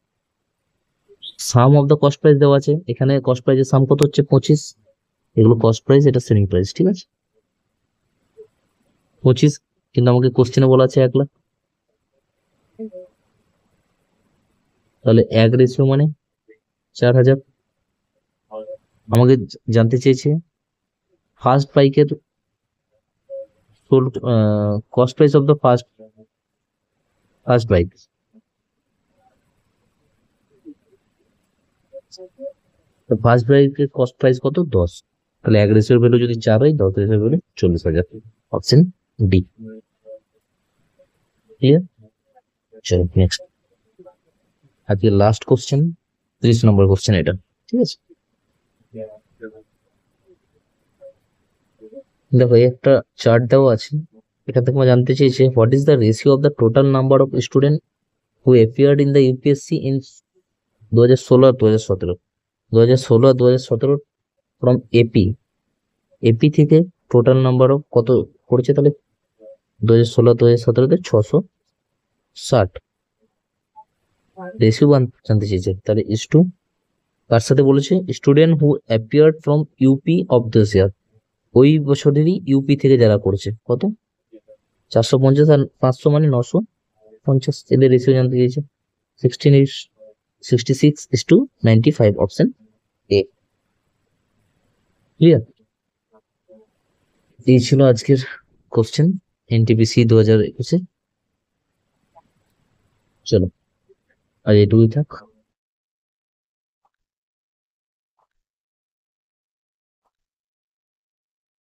Sum of the cost price দেওয়া আছে, এখানে কস্ট প্রাইসের সাম কত হচ্ছে 25, এগুলো কস্ট প্রাইস, এটা সেলিং প্রাইস, ঠিক আছে 25, কিন্তু আমাকে কোশ্চেনে বলা আছে 1 লাখ। তাহলে 1 রেশিও মানে 4000। আমাকে জানতে চেয়েছে ফার্স্ট বাইকের sold cost price of the first bike. First বাইকের কস্ট প্রাইস কত? 10। তাহলে 1 রেশিওর ভ্যালু যদি 4 হয়, 10 রেশিওর ভ্যালু 40,000। Option D. ক্লিয়ার? চলো নেক্সট, আজকে লাস্ট কোশ্চেন, 30 নম্বর কোশ্চেন এটা, ঠিক আছে। দেখো একটা চার্ট দেওয়া আছে, এখান থেকে আমরা জানতে চেয়েছে what is the ratio of the total number of student who appeared in the UPSC in 2016 আর 2017। 2016 আর 2017 ফ্রম এপি থেকে টোটাল নাম্বার অফ কত পড়েছে, তাহলে 2016 2017-তে 660। রেশিও জানতে চেয়েছে, তাহলে ইস টু কার সাথে বলেছে, student who appeared from UP of this ইয়ার, ওই বছরেরই ইউপি থেকে যারা করেছে, কত 450 আর 500 মানে 950, এদের রেশিও জানতে চেয়েছে। 66:95, অপশন এ। ক্লিয়ার? এই ছিল আজকের কোশ্চেন এনটিপিসি 2021-এ। চলো আজ এটুকুই থাক।